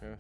Yes.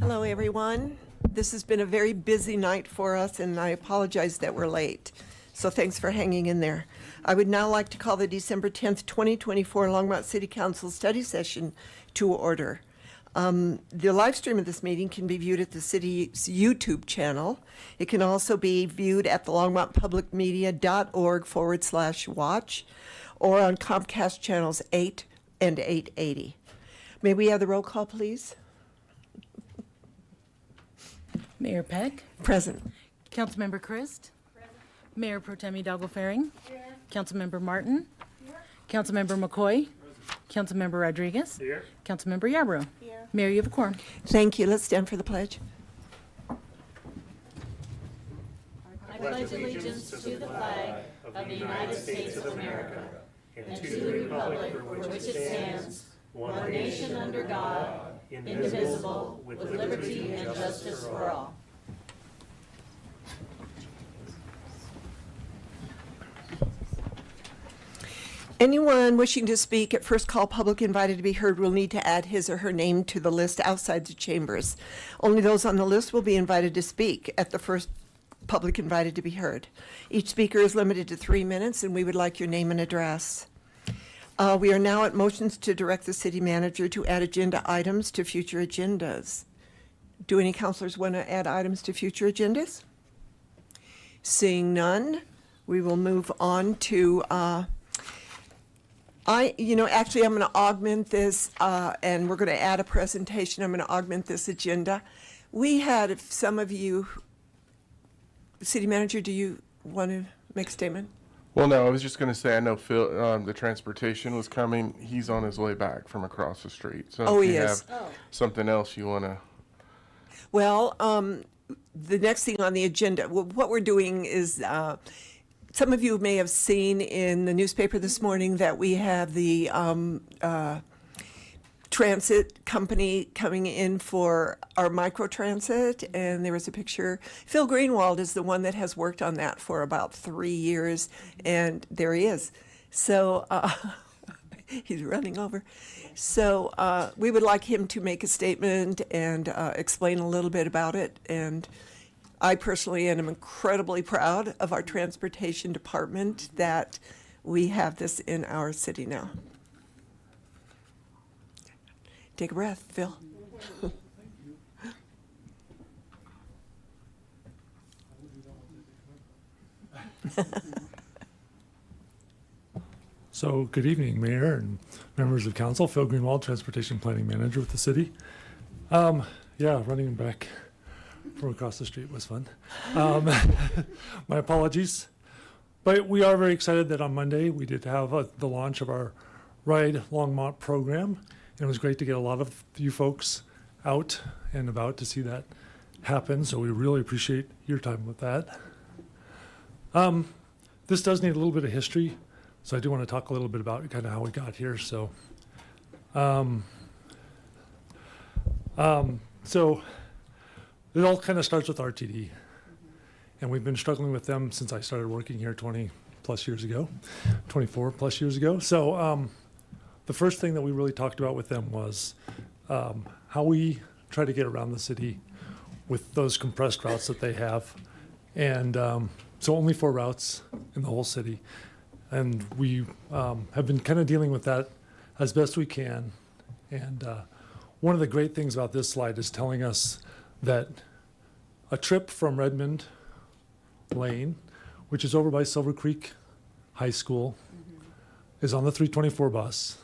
Hello, everyone. This has been a very busy night for us, and I apologize that we're late. So thanks for hanging in there. I would now like to call the December 10th, 2024 Longmont City Council study session to order. The live stream of this meeting can be viewed at the city's YouTube channel. It can also be viewed at the longmontpublicmedia.org/watch or on Comcast channels 8 and 880. May we have the roll call, please? Mayor Peck. Present. Councilmember Christ. Present. Mayor Pro Tem Hidalgo Faring. Here. Councilmember Martin. Here. Councilmember McCoy. Present. Councilmember Rodriguez. Here. Councilmember Yarbrough. Here. Mayor, you have a quorum. Thank you. Let's stand for the pledge. I pledge allegiance to the flag of the United States of America and to the republic for which it stands, one nation under God, indivisible, with liberty and justice for all. Anyone wishing to speak at first call public invited to be heard will need to add his or her name to the list outside the chambers. Only those on the list will be invited to speak at the first public invited to be heard. Each speaker is limited to 3 minutes, and we would like your name and address. We are now at motions to direct the city manager to add agenda items to future agendas. Do any councilors want to add items to future agendas? Seeing none, we will move on to, actually I'm going to augment this, and we're going to add a presentation. I'm going to augment this agenda. We had, if some of you, city manager, do you want to make a statement? Well, no, I was just going to say, I know Phil, the transportation was coming. He's on his way back from across the street. So Oh, if he you is. have something else you want to. Well, the next thing on the agenda, what we're doing is, some of you may have seen in the newspaper this morning that we have the transit company coming in for our microtransit, and there was a picture. Phil Greenwald is the one that has worked on that for about 3 years, and there he is. So he's running over. So we would like him to make a statement and explain a little bit about it. And I personally am incredibly proud of our transportation department that we have this in our city now. Take a breath, Phil. So, good evening, Mayor and members of council. Phil Greenwald, Transportation Planning Manager with the city. Yeah, running back from across the street was fun. My apologies. But we are very excited that on Monday we did have the launch of our Ride Longmont program. It was great to get a lot of you folks out and about to see that happen. So we really appreciate your time with that. This does need a little bit of history. So I do want to talk a little bit about kind of how we got here. So it all kind of starts with RTD. And we've been struggling with them since I started working here 20 plus years ago, 24 plus years ago. So the first thing that we really talked about with them was how we try to get around the city with those compressed routes that they have. And so only 4 routes in the whole city. And we have been kind of dealing with that as best we can. And one of the great things about this slide is telling us that a trip from Redmond Lane, which is over by Silver Creek High School, is on the 324 bus.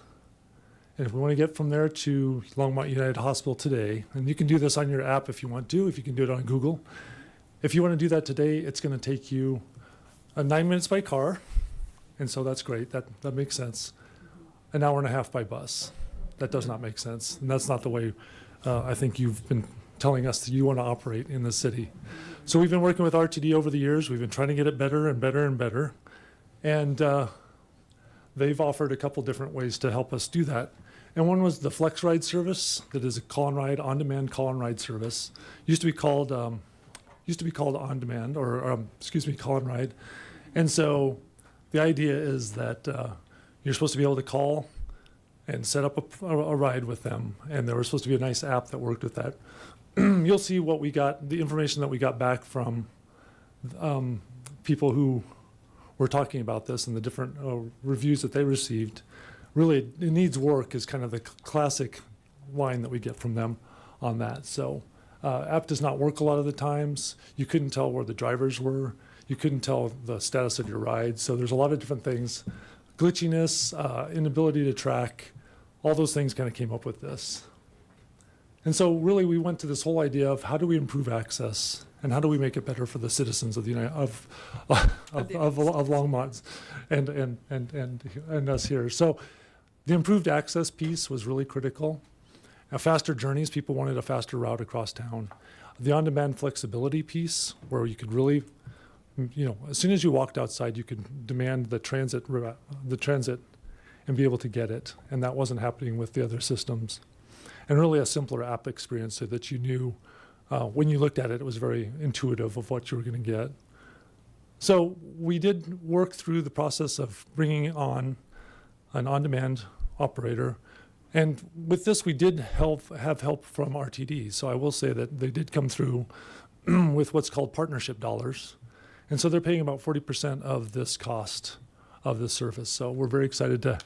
And if we want to get from there to Longmont United Hospital today, and you can do this on your app if you want to, if you can do it on Google. If you want to do that today, it's going to take you 9 minutes by car. And so that's great. That makes sense. An hour and a half by bus. That does not make sense. And that's not the way I think you've been telling us that you want to operate in the city. So we've been working with RTD over the years. We've been trying to get it better and better and better. And they've offered a couple different ways to help us do that. And one was the Flex Ride service that is a call and ride, on-demand call and ride service. Used to be called on-demand, or call and ride. And so the idea is that you're supposed to be able to call and set up a ride with them. And there was supposed to be a nice app that worked with that. You'll see what we got, the information that we got back from people who were talking about this and the different reviews that they received. Really, it needs work is kind of the classic line that we get from them on that. So app does not work a lot of the times. You couldn't tell where the drivers were. You couldn't tell the status of your ride. So there's a lot of different things. Glitchiness, inability to track, all those things kind of came up with this. And so really we went to this whole idea of how do we improve access and how do we make it better for the citizens of the of Longmont and us here. So the improved access piece was really critical. Faster journeys, people wanted a faster route across town. The on-demand flexibility piece, where you could really, as soon as you walked outside, you could demand the transit and be able to get it. And that wasn't happening with the other systems. And really a simpler app experience so that you knew when you looked at it, it was very intuitive of what you were going to get. So we did work through the process of bringing on an on-demand operator. And with this, we did have help from RTD. So I will say that they did come through with what's called partnership dollars. And so they're paying about 40% of this cost of this service. So we're very excited to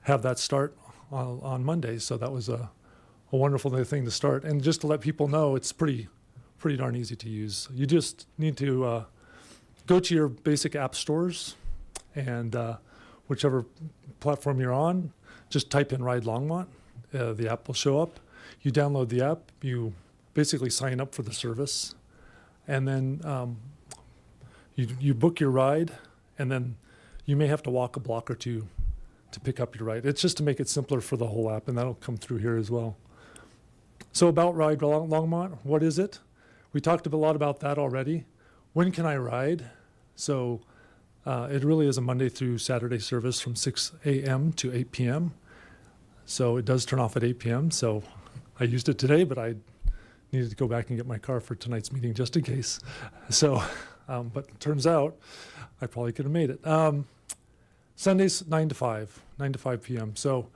have that start on Monday. So that was a wonderful thing to start. And just to let people know, it's pretty darn easy to use. You just need to go to your basic app stores and whichever platform you're on, just type in Ride Longmont. The app will show up. You download the app. You basically sign up for the service. And then you book your ride. And then you may have to walk a block or two to pick up your ride. It's just to make it simpler for the whole app. And that'll come through here as well. So about Ride Longmont, what is it? We talked a lot about that already. When can I ride? So it really is a Monday through Saturday service from 6 a.m. to 8 p.m. So it does turn off at 8 p.m. So I used it today, but I needed to go back and get my car for tonight's meeting just in case. So, but it turns out I probably could have made it. Sundays, 9 to 5 p.m. So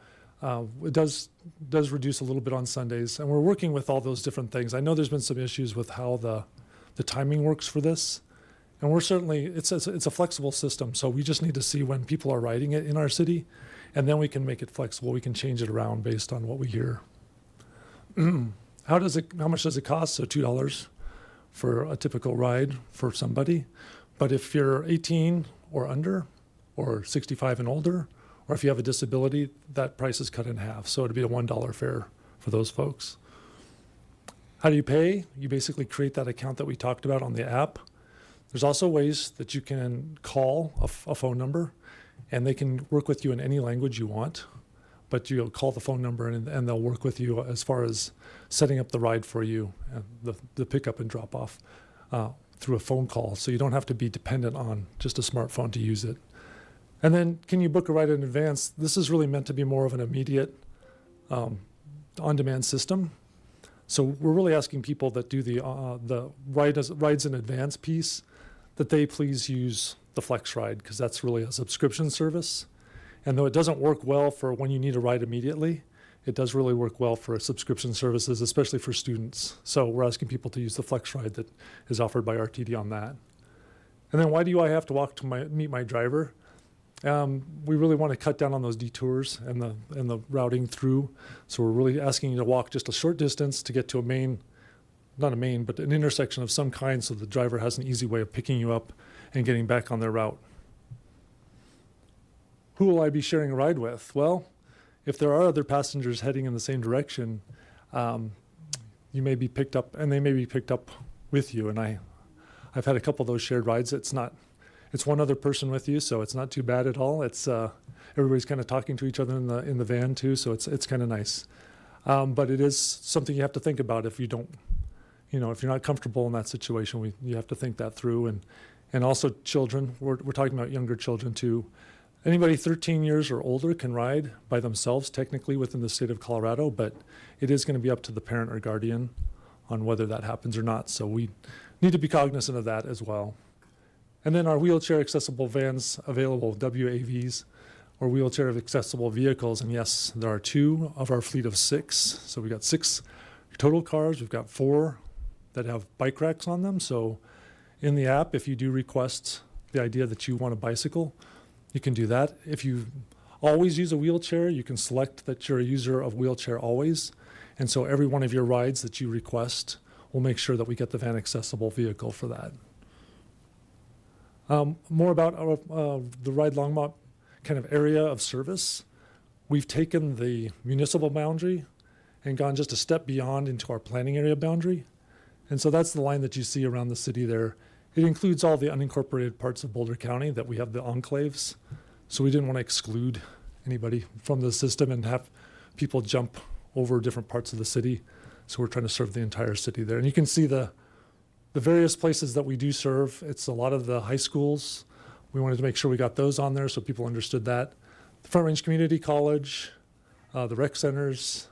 it does reduce a little bit on Sundays. And we're working with all those different things. I know there's been some issues with how the timing works for this. And we're certainly, it's a flexible system. So we just need to see when people are riding it in our city. And then we can make it flexible. We can change it around based on what we hear. How much does it cost? So $2 for a typical ride for somebody. But if you're 18 or under, or 65 and older, or if you have a disability, that price is cut in half. So it'd be a $1 fare for those folks. How do you pay? You basically create that account that we talked about on the app. There's also ways that you can call a phone number, and they can work with you in any language you want. but you'll call the phone number and they'll work with you as far as setting up the ride for you, and the pickup and drop off through a phone call. So you don't have to be dependent on just a smartphone to use it. And then, can you book a ride in advance? This is really meant to be more of an immediate on-demand system. So we're really asking people that do the rides in advance piece that they please use the Flex Ride, because that's really a subscription service. And though it doesn't work well for when you need a ride immediately, it does really work well for subscription services, especially for students. So we're asking people to use the Flex Ride that is offered by RTD on that. And then why do I have to walk to meet my driver? We really want to cut down on those detours and the routing through. So we're really asking you to walk just a short distance to get to not a main, but an intersection of some kind, so the driver has an easy way of picking you up and getting back on their route. Who will I be sharing a ride with? Well, if there are other passengers heading in the same direction, you may be picked up, and they may be picked up with you. And I've had a couple of those shared rides. It's one other person with you, so it's not too bad at all. It's everybody's kind of talking to each other in the van too, so it's kind of nice. But it is something you have to think about if you don't, if you're not comfortable in that situation. You have to think that through, and also children. We're talking about younger children too. Anybody 13 years or older can ride by themselves, technically within the state of Colorado, but it is going to be up to the parent or guardian on whether that happens or not. So we need to be cognizant of that as well. And then our wheelchair accessible vans available, WAVs, or wheelchair accessible vehicles. And yes, there are 2 of our fleet of 6. So we've got 6 total cars. We've got 4 that have bike racks on them. So in the app, if you do request the idea that you want a bicycle, you can do that. If you always use a wheelchair, you can select that you're a user of wheelchair always. And so every one of your rides that you request, we'll make sure that we get the van accessible vehicle for that. More about the Ride Longmont kind of area of service. We've taken the municipal boundary and gone just a step beyond into our planning area boundary. And so that's the line that you see around the city there. It includes all the unincorporated parts of Boulder County that we have the enclaves. So we didn't want to exclude anybody from the system and have people jump over different parts of the city. So we're trying to serve the entire city there. And you can see the various places that we do serve. It's a lot of the high schools. We wanted to make sure we got those on there so people understood that. The Front Range Community College, the rec centers,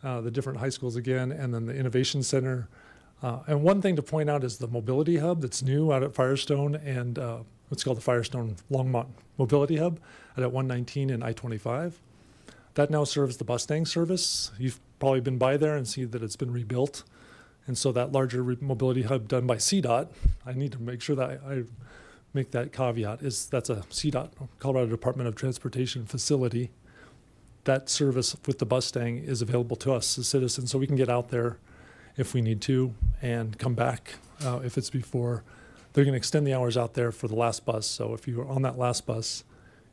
the different high schools again, and then the Innovation Center. And one thing to point out is the mobility hub that's new out at Firestone and what's called the Firestone Longmont Mobility Hub out at 119 and I-25. That now serves the Mustang service. You've probably been by there and see that it's been rebuilt. And so that larger mobility hub done by CDOT, I need to make sure that I make that caveat, is that's a CDOT, Colorado Department of Transportation facility. That service with the Mustang is available to us as citizens, so we can get out there if we need to and come back if it's before. They're going to extend the hours out there for the last bus. So if you're on that last bus,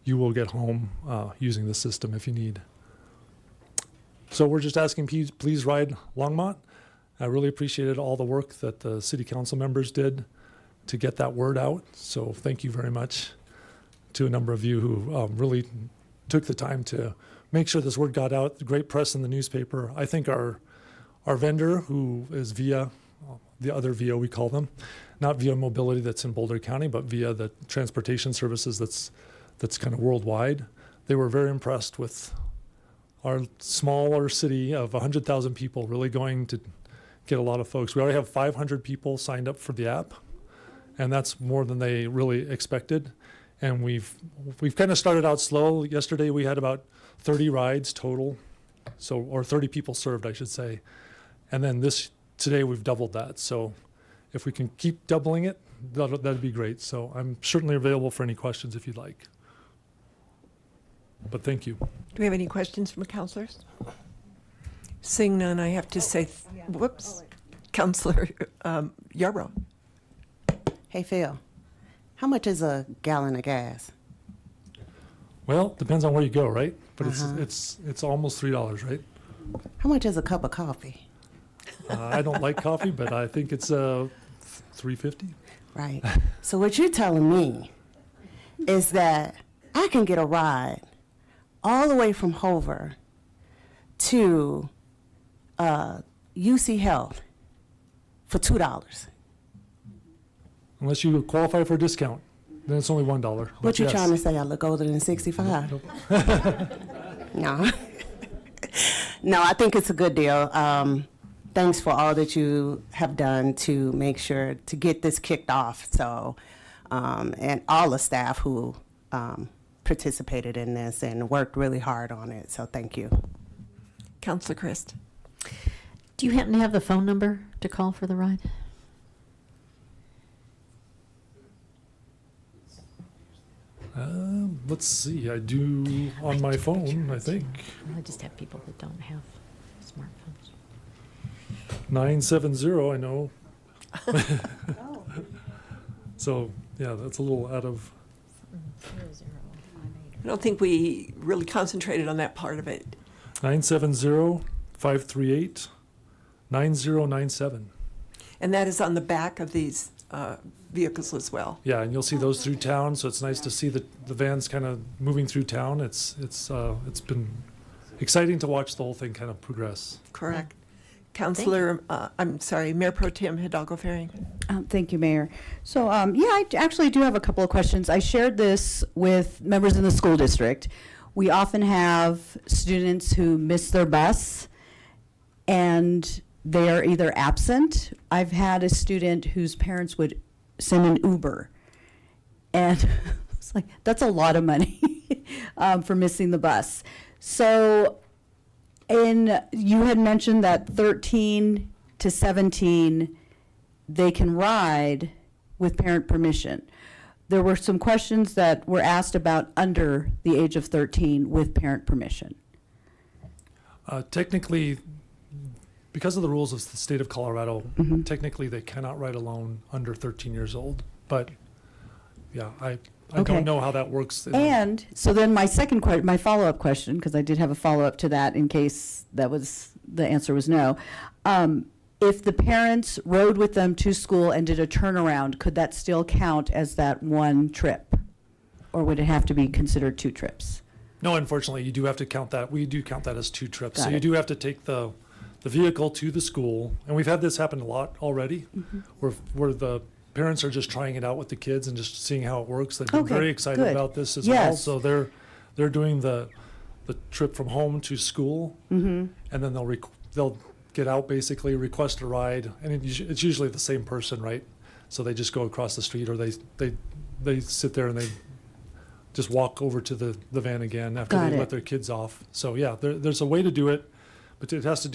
you will get home using the system if you need. So we're just asking, please ride Longmont. I really appreciated all the work that the city council members did to get that word out. So thank you very much to a number of you who really took the time to make sure this word got out. Great press in the newspaper. I think our vendor, who is via the other VIA we call them, not via mobility that's in Boulder County, but via the transportation services that's kind of worldwide. They were very impressed with our smaller city of 100,000 people really going to get a lot of folks. We already have 500 people signed up for the app, and that's more than they really expected. And we've kind of started out slow. Yesterday we had about 30 rides total, or 30 people served, I should say. And then today we've doubled that. So if we can keep doubling it, that'd be great. So I'm certainly available for any questions if you'd like. But thank you. Do we have any questions from the counselors? Seeing none, I have to say, whoops, Counselor Yarbrough. Hey, Phil, how much is a gallon of gas? Well, depends on where you go, right? But it's almost $3, right? How much is a cup of coffee? I don't like coffee, but I think it's $3.50. Right. So what you're telling me is that I can get a ride all the way from Hoover to UC Health for $2. Unless you qualify for a discount, then it's only $1. What you trying to say? I look older than 65? No. No, I think it's a good deal. Thanks for all that you have done to make sure to get this kicked off. So, and all the staff who participated in this and worked really hard on it. So thank you. Counselor Christ. Do you happen to have the phone number to call for the ride? Let's see, I do on my phone, I think. I just have people that don't have smartphones. 970, I know. So, yeah, that's a little out of, I don't think we really concentrated on that part of it. 970-538-9097. And that is on the back of these vehicles as well. Yeah, and you'll see those through town, so it's nice to see the vans kind of moving through town. It's been exciting to watch the whole thing kind of progress. Correct. Counselor, Mayor Pro Tem Hidalgo Ferring. Thank you, Mayor. So, yeah, I actually do have a couple of questions. I shared this with members in the school district. We often have students who miss their bus and they are either absent. I've had a student whose parents would send an Uber. And it's like, that's a lot of money for missing the bus. So, you had mentioned that 13 to 17, they can ride with parent permission. There were some questions that were asked about under the age of 13 with parent permission. Technically, because of the rules of the state of Colorado, technically they cannot ride alone under 13 years old. But yeah, I Okay. don't know how that works. And so then my my follow-up question, because I did have a follow-up to that in case that was, the answer was no. If the parents rode with them to school and did a turnaround, could that still count as that one trip? Or would it have to be considered 2 trips? No, unfortunately, you do have to count that. We do count that as 2 trips. Got So you it. do have to take the vehicle to the school, and we've had this happen a lot already, where the parents are just trying it out with the kids and just seeing how it works. They've been Okay, very excited good. about this as well. Yes. So they're doing the trip from home to school, and then they'll get out, basically request a ride, and it's usually the same person, right? So they just go across the street, or they sit there and they just walk over to the van again after Got they it. let their kids off. So yeah, there's a way to do it, but it has to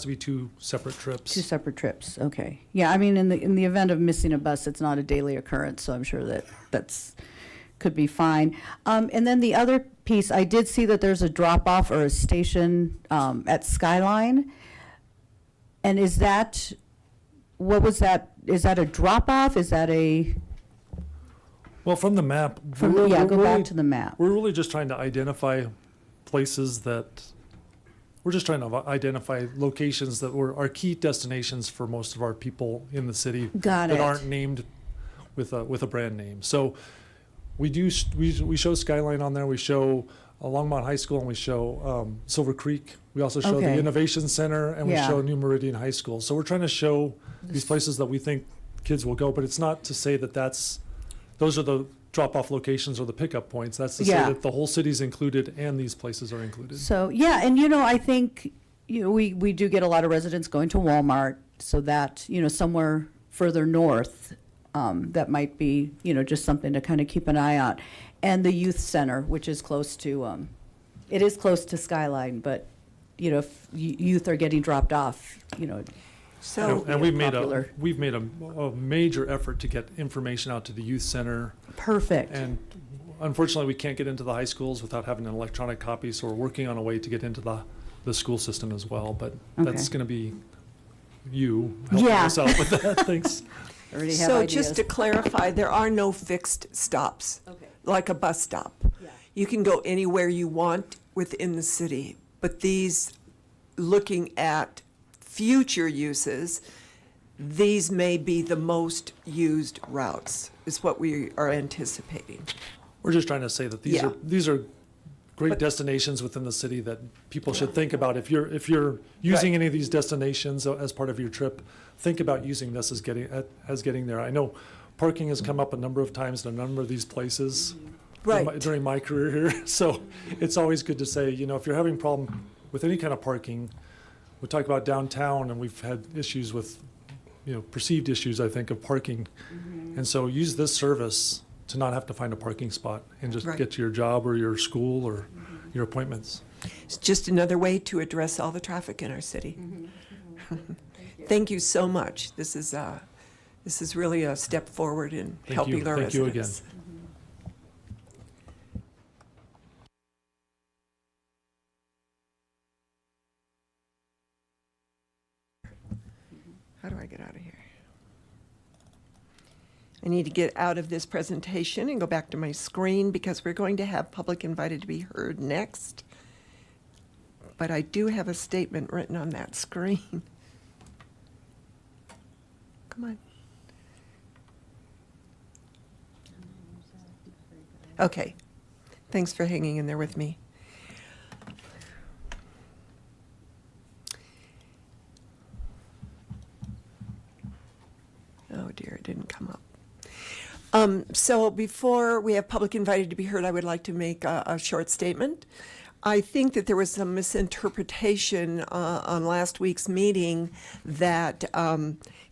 be 2 separate trips. 2 separate trips, okay. Yeah, I mean, in the event of missing a bus, it's not a daily occurrence, so I'm sure that's could be fine. And then the other piece, I did see that there's a drop-off or a station at Skyline. And is that, what was that? Is that a drop-off? Is that a, Well, from the map, go back to the map. We're really just trying to identify places we're just trying to identify locations that are key destinations for most of our people in the city. Got that it. aren't named with a brand name. So we show Skyline on there. We show Longmont High School, and we show Silver Creek. We also show the Okay. Innovation Center, and we Yeah. show New Meridian High School. So we're trying to show these places that we think kids will go, but it's not to say that those are the drop-off locations or the pickup points. That's to say Yeah. that the whole city's included and these places are included. So, yeah, and I think, we do get a lot of residents going to Walmart, so that, somewhere further north, that might be, just something to kind of keep an eye on. And the youth center, which is close to, it is close to Skyline, but, if youth are getting dropped off, So, And we've popular. made a major effort to get information out to the youth center. perfect. And unfortunately, we can't get into the high schools without having an electronic copy, so we're working on a way to get into the school system as well. But that's Okay. going to be you helping Yeah. us out with that. Thanks. Already have so ideas. just to clarify, there are no fixed stops, Okay. like a bus stop. Yeah. You can go anywhere you want within the city, but these, looking at future uses, these may be the most used routes, is what we are anticipating. We're just trying to say that Yeah. these are great destinations within the city that people should think about. If you're using Right. any of these destinations as part of your trip, think about using this as getting there. I know parking has come up a number of times in a number of these places Right. during my career here. So it's always good to say, if you're having a problem with any kind of parking, we talk about downtown, and we've had issues with, perceived issues, I think, of parking. And so use this service to not have to find a parking spot and just Right. get to your job or your school or your appointments. It's just another way to address all the traffic in our city. Thank you so much. This is really a step forward in Thank helping you. our Thank you residents. again. How do I get out of here? I need to get out of this presentation and go back to my screen because we're going to have public invited to be heard next. But I do have a statement written on that screen. Come on. Okay. Thanks for hanging in there with me. Oh dear, it didn't come up. So before we have public invited to be heard, I would like to make a short statement. I think that there was some misinterpretation on last week's meeting that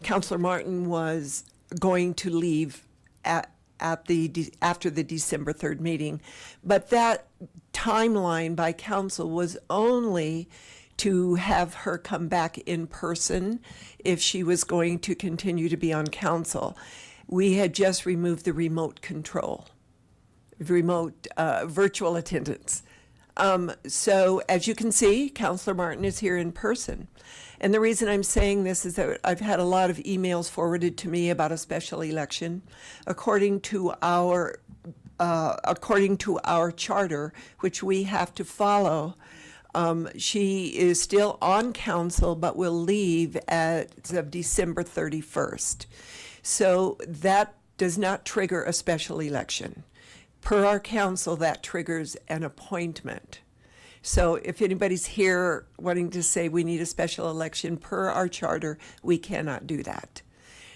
Councilor Martin was going to leave after the December 3rd meeting. But that timeline by council was only to have her come back in person if she was going to continue to be on council. We had just removed the remote control, virtual attendance. So as you can see, Councilor Martin is here in person. And the reason I'm saying this is that I've had a lot of emails forwarded to me about a special election. According to our charter, which we have to follow, she is still on council but will leave as of December 31st. So that does not trigger a special election. Per our council, that triggers an appointment. So if anybody's here wanting to say we need a special election, per our charter, we cannot do that.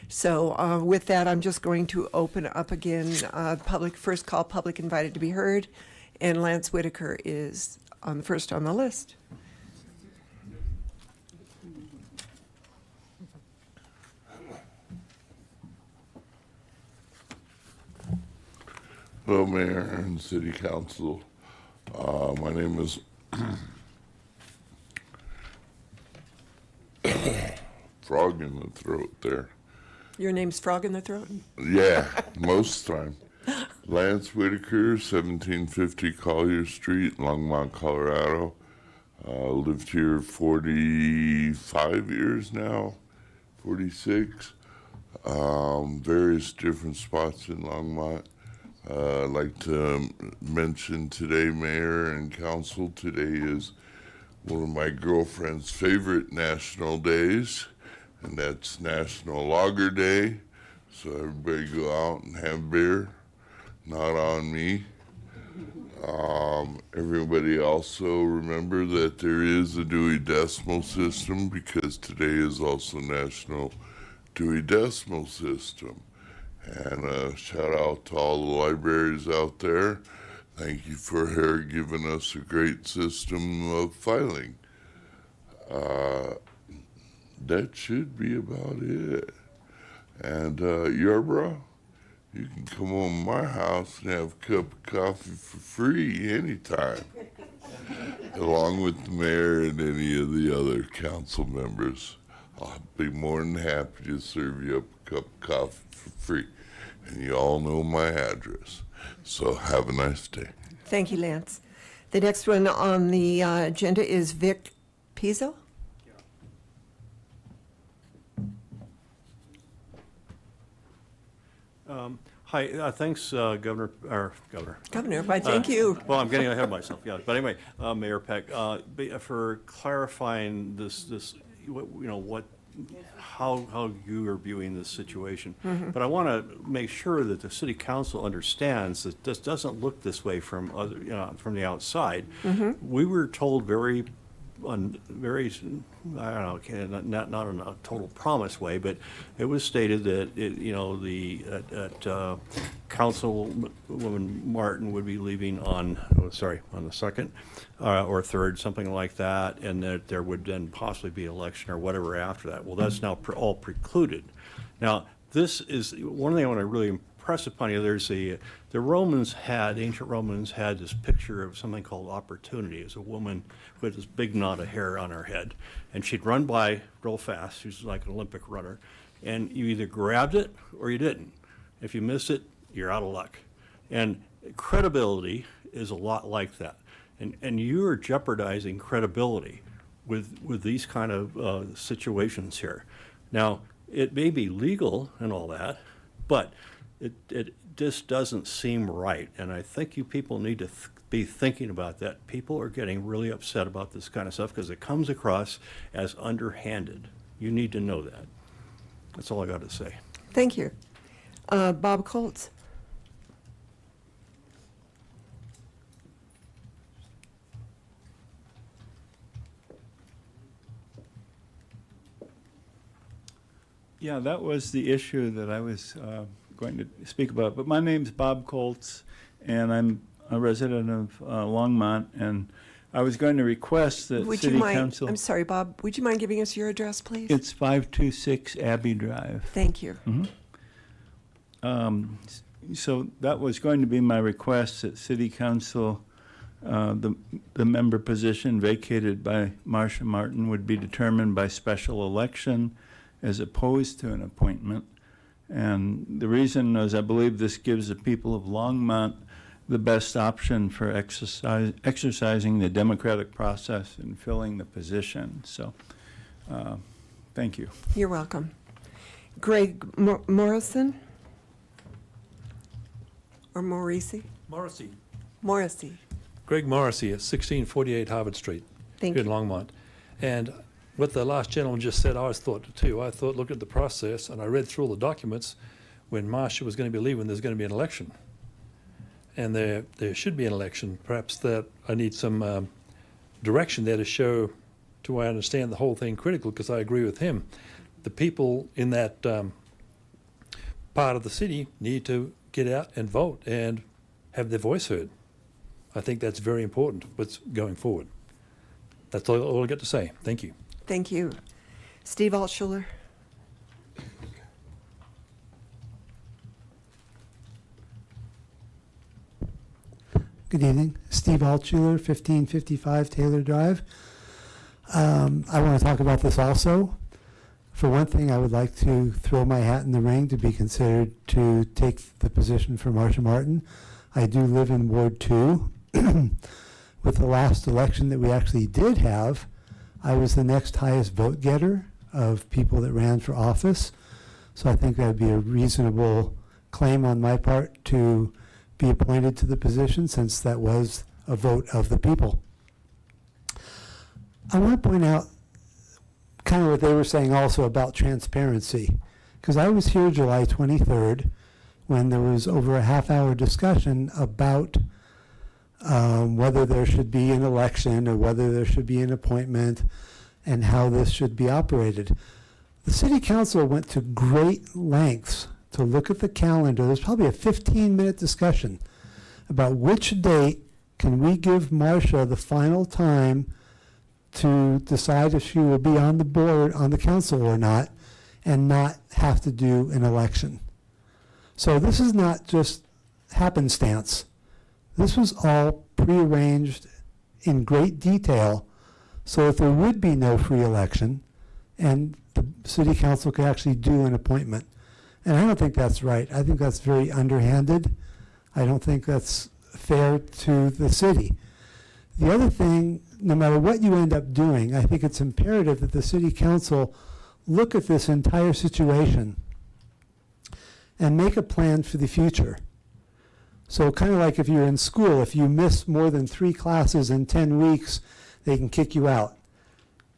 So with that, I'm just going to open up again, first call, public invited to be heard, and Lance Whitaker is first on the list. Hello, Mayor and City Council. My name is Frog in the throat there. Your name's Frog in the Throat? Yeah, most time. Lance Whitaker, 1750 Collier Street, Longmont, Colorado. Lived here 45 years now, 46. Various different spots in Longmont. I'd like to mention today, Mayor and Council, today is one of my girlfriend's favorite national days, and that's National Lager Day. So everybody go out and have beer, not on me. Everybody also remember that there is a Dewey Decimal System because today is also National Dewey Decimal System. And shout out to all the libraries out there. Thank you for giving us a great system of filing. That should be about it. And Yarborough, you can come over to my house and have a cup of coffee for free anytime, along with the mayor and any of the other council members. I'll be more than happy to serve you up a cup of coffee for free. And you all know my address. So have a nice day. Thank you, Lance. The next one on the agenda is Vic Pizzo. Hi, thanks, Governor, Why, thank you. well, I'm getting ahead of myself, yeah. But anyway, Mayor Peck, for clarifying this, what how you are viewing this situation. But I want to make sure that the city council understands that this doesn't look this way from other, from the outside. We were told very, I don't know, okay, not in a total promise way, but it was stated that, Councilwoman Martin would be leaving on the 2nd or 3rd, something like that, and that there would then possibly be election or whatever after that. Well, that's now all precluded. Now, this is one thing I want to really impress upon you. There's the ancient Romans had this picture of something called opportunity. As a woman with this big knot of hair on her head, and she'd run by real fast. She was like an Olympic runner, and you either grabbed it or you didn't. If you missed it, you're out of luck. And credibility is a lot like that. And you are jeopardizing credibility with these kind of situations here. Now, it may be legal and all that, but it just doesn't seem right. And I think you people need to be thinking about that. People are getting really upset about this kind of stuff because it comes across as underhanded. You need to know that. That's all I got to say. Thank you. Bob Colts. Yeah, that was the issue that I was going to speak about. But my name's Bob Colts, and I'm a resident of Longmont, and I was going to request that Would you City mind, Council... I'm sorry, Bob, would you mind giving us your address, please? It's 526 Abbey Drive. Thank you. So that was going to be my request, that City Council, the member position vacated by Marcia Martin would be determined by special election as opposed to an appointment. And the reason is I believe this gives the people of Longmont the best option for exercising the democratic process and filling the position. So, thank you. You're welcome. Greg Morrison? Or Morrissey? Morrissey. Morrissey. Greg Morrissey at 1648 Harvard Street Thank here in you. Longmont. And what the last gentleman just said, I always thought too. I thought, look at the process, and I read through all the documents. When Marcia was going to be leaving, there's going to be an election. And there should be an election. Perhaps that I need some direction there to show, do I understand the whole thing critical, because I agree with him. The people in that part of the city need to get out and vote and have their voice heard. I think that's very important what's going forward. That's all I got to say. Thank you. Thank you. Steve Altschuler? Good evening. Steve Altschuler, 1555 Taylor Drive. I want to talk about this also. For one thing, I would like to throw my hat in the ring to be considered to take the position for Marcia Martin. I do live in Ward 2. With the last election that we actually did have, I was the next highest vote getter of people that ran for office. So I think that would be a reasonable claim on my part to be appointed to the position, since that was a vote of the people. I want to point out kind of what they were saying also about transparency, because I was here July 23rd when there was over a half-hour discussion about whether there should be an election or whether there should be an appointment and how this should be operated. The city council went to great lengths to look at the calendar. There's probably a 15-minute discussion about which date can we give Marcia the final time to decide if she will be on the board, on the council or not, and not have to do an election. So this is not just happenstance. This was all prearranged in great detail so that there would be no free election and the city council could actually do an appointment. And I don't think that's right. I think that's very underhanded. I don't think that's fair to the city. The other thing, no matter what you end up doing, I think it's imperative that the city council look at this entire situation and make a plan for the future. So kind of like if you're in school, if you miss more than 3 classes in 10 weeks, they can kick you out.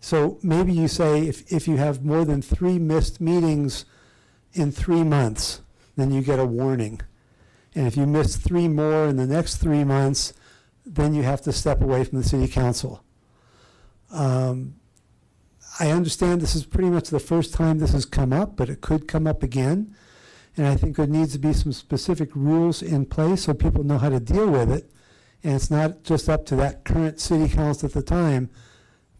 So maybe you say if you have more than 3 missed meetings in 3 months, then you get a warning. And if you miss 3 more in the next 3 months, then you have to step away from the city council. I understand this is pretty much the first time this has come up, but it could come up again. And I think there needs to be some specific rules in place so people know how to deal with it. And it's not just up to that current city council at the time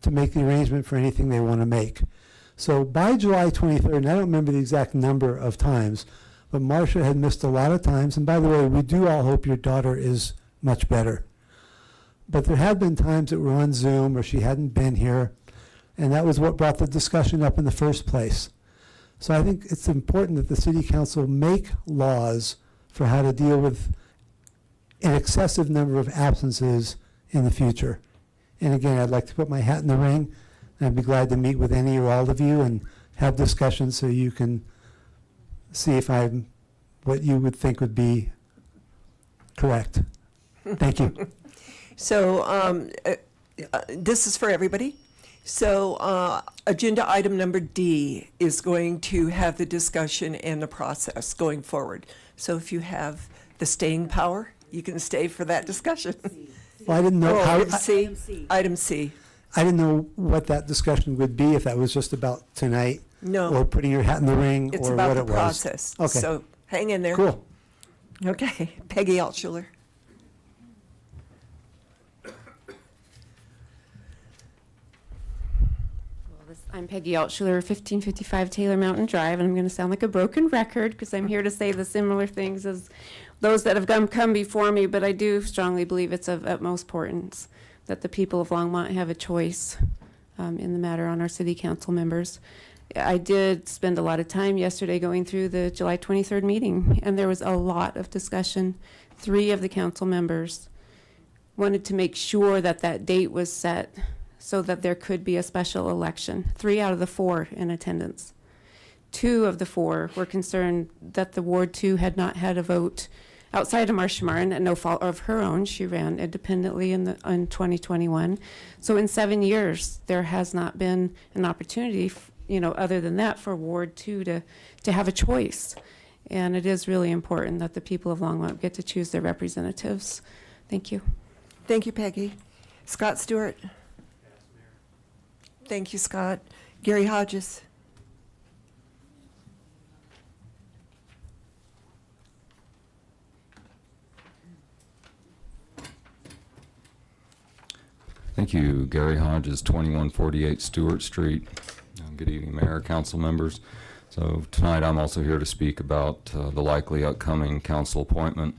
to make the arrangement for anything they want to make. So by July 23rd, and I don't remember the exact number of times, but Marcia had missed a lot of times. And by the way, we do all hope your daughter is much better. But there have been times that were on Zoom or she hadn't been here, and that was what brought the discussion up in the first place. So I think it's important that the city council make laws for how to deal with an excessive number of absences in the future. And again, I'd like to put my hat in the ring, and I'd be glad to meet with any or all of you and have discussions so you can see if I'm what you would think would be correct. Thank you. So this is for everybody. So agenda item number D is going to have the discussion and the process going forward. So if you have the staying power, you can stay for that discussion. Well, I didn't know how, Item C. Item C. I didn't know what that discussion would be, if that was just about tonight. No. Or putting your hat in the ring, It's or about what the it was. process. Okay. So hang in there. Cool. Okay. Peggy Altschuler. I'm Peggy Altschuler, 1555 Taylor Mountain Drive, and I'm going to sound like a broken record because I'm here to say the similar things as those that have come before me, but I do strongly believe it's of utmost importance that the people of Longmont have a choice in the matter on our city council members. I did spend a lot of time yesterday going through the July 23rd meeting, and there was a lot of discussion. 3 of the council members wanted to make sure that that date was set so that there could be a special election. 3 out of the 4 in attendance. 2 of the 4 were concerned that the Ward 2 had not had a vote outside of Marcia Martin, at no fault of her own. She ran independently in 2021. So in 7 years, there has not been an opportunity, other than that, for Ward 2 to have a choice. And it is really important that the people of Longmont get to choose their representatives. Thank you. Thank you, Peggy. Scott Stewart. Thank you, Scott. Gary Hodges. Thank you. Gary Hodges, 2148 Stewart Street. Good evening, Mayor, council members. So tonight I'm also here to speak about the likely upcoming council appointment.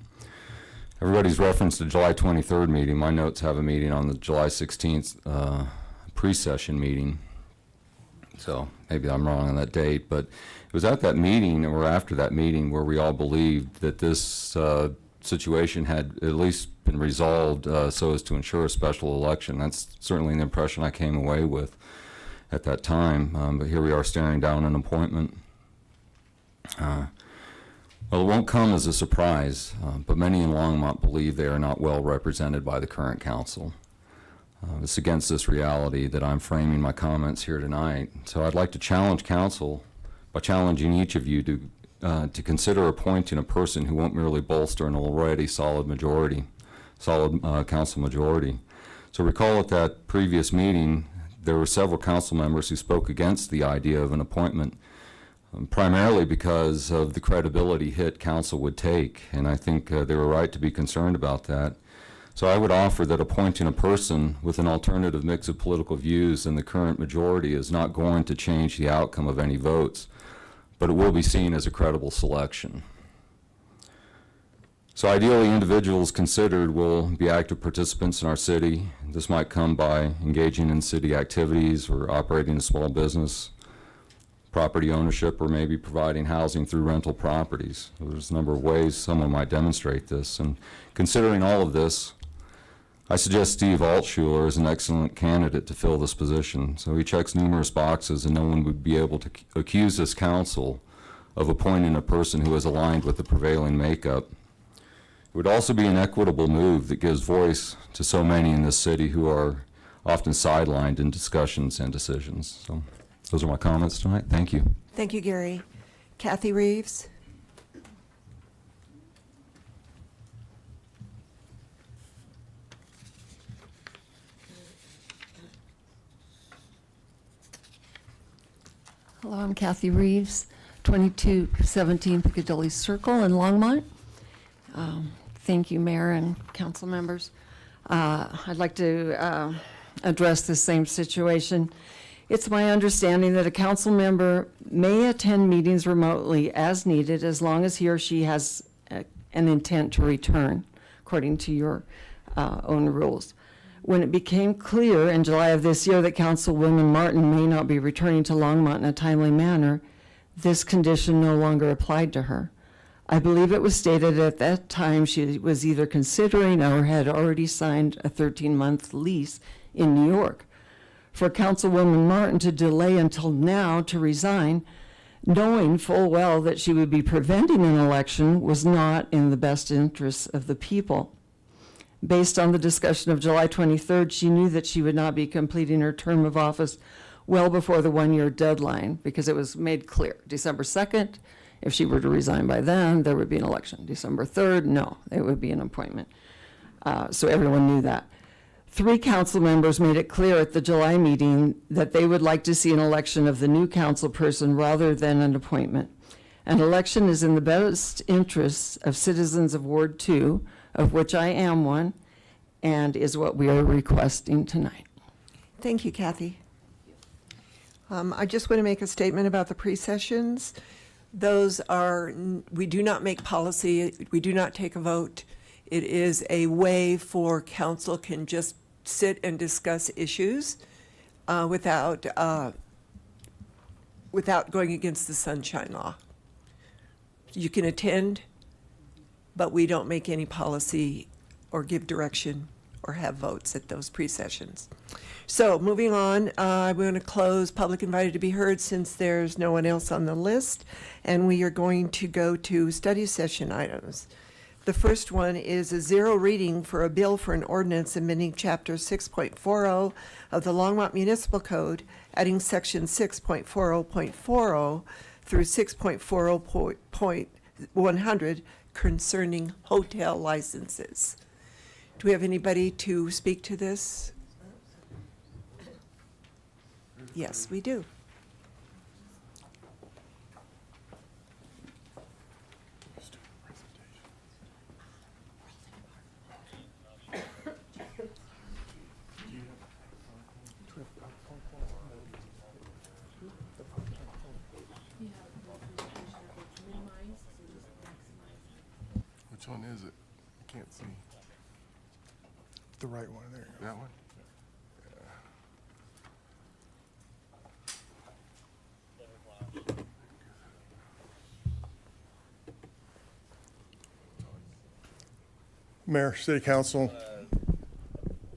Everybody's referenced the July 23rd meeting. My notes have a meeting on the July 16th pre-session meeting. So maybe I'm wrong on that date, but it was at that meeting or after that meeting where we all believed that this situation had at least been resolved so as to ensure a special election. That's certainly the impression I came away with at that time. But here we are staring down an appointment. Well, it won't come as a surprise, but many in Longmont believe they are not well represented by the current council. It's against this reality that I'm framing my comments here tonight. So I'd like to challenge council by challenging each of you to consider appointing a person who won't merely bolster an already solid council majority. So recall at that previous meeting, there were several council members who spoke against the idea of an appointment, primarily because of the credibility hit council would take, and I think they were right to be concerned about that. So I would offer that appointing a person with an alternative mix of political views than the current majority is not going to change the outcome of any votes, but it will be seen as a credible selection. So ideally, individuals considered will be active participants in our city. This might come by engaging in city activities or operating a small business, property ownership, or maybe providing housing through rental properties. There's a number of ways someone might demonstrate this. And considering all of this, I suggest Steve Altschuler is an excellent candidate to fill this position. So he checks numerous boxes, and no one would be able to accuse this council of appointing a person who is aligned with the prevailing makeup. It would also be an equitable move that gives voice to so many in this city who are often sidelined in discussions and decisions. So those are my comments tonight. Thank you. Thank you, Gary. Kathy Reeves? Hello, I'm Kathy Reeves, 2217 Piccadilly Circle in Longmont. Thank you, Mayor and council members. I'd like to address this same situation. It's my understanding that a council member may attend meetings remotely as needed as long as he or she has an intent to return, according to your own rules. When it became clear in July of this year that Councilwoman Martin may not be returning to Longmont in a timely manner, this condition no longer applied to her. I believe it was stated at that time she was either considering or had already signed a 13-month lease in New York. For Councilwoman Martin to delay until now to resign, knowing full well that she would be preventing an election, was not in the best interests of the people. Based on the discussion of July 23rd, she knew that she would not be completing her term of office well before the one-year deadline, because it was made clear. December 2nd, if she were to resign by then, there would be an election. December 3rd, no, it would be an appointment. So everyone knew that. 3 council members made it clear at the July meeting that they would like to see an election of the new council person rather than an appointment. An election is in the best interests of citizens of Ward 2, of which I am one, and is what we are requesting tonight. Thank you, Kathy. I just want to make a statement about the pre-sessions. Those are, we do not make policy, we do not take a vote. It is a way for council can just sit and discuss issues without going against the Sunshine Law. You can attend, but we don't make any policy or give direction or have votes at those pre-sessions. So moving on, I'm going to close public invited to be heard since there's no one else on the list, and we are going to go to study session items. The first one is a 0 reading for a bill for an ordinance amending Chapter 6.40 of the Longmont Municipal Code, adding Section 6.40.40 through 6.40.100 concerning hotel licenses. Do we have anybody to speak to this? Yes, we do. Which one is it? I can't see. The right one, there you go. That one? Mayor, City Council,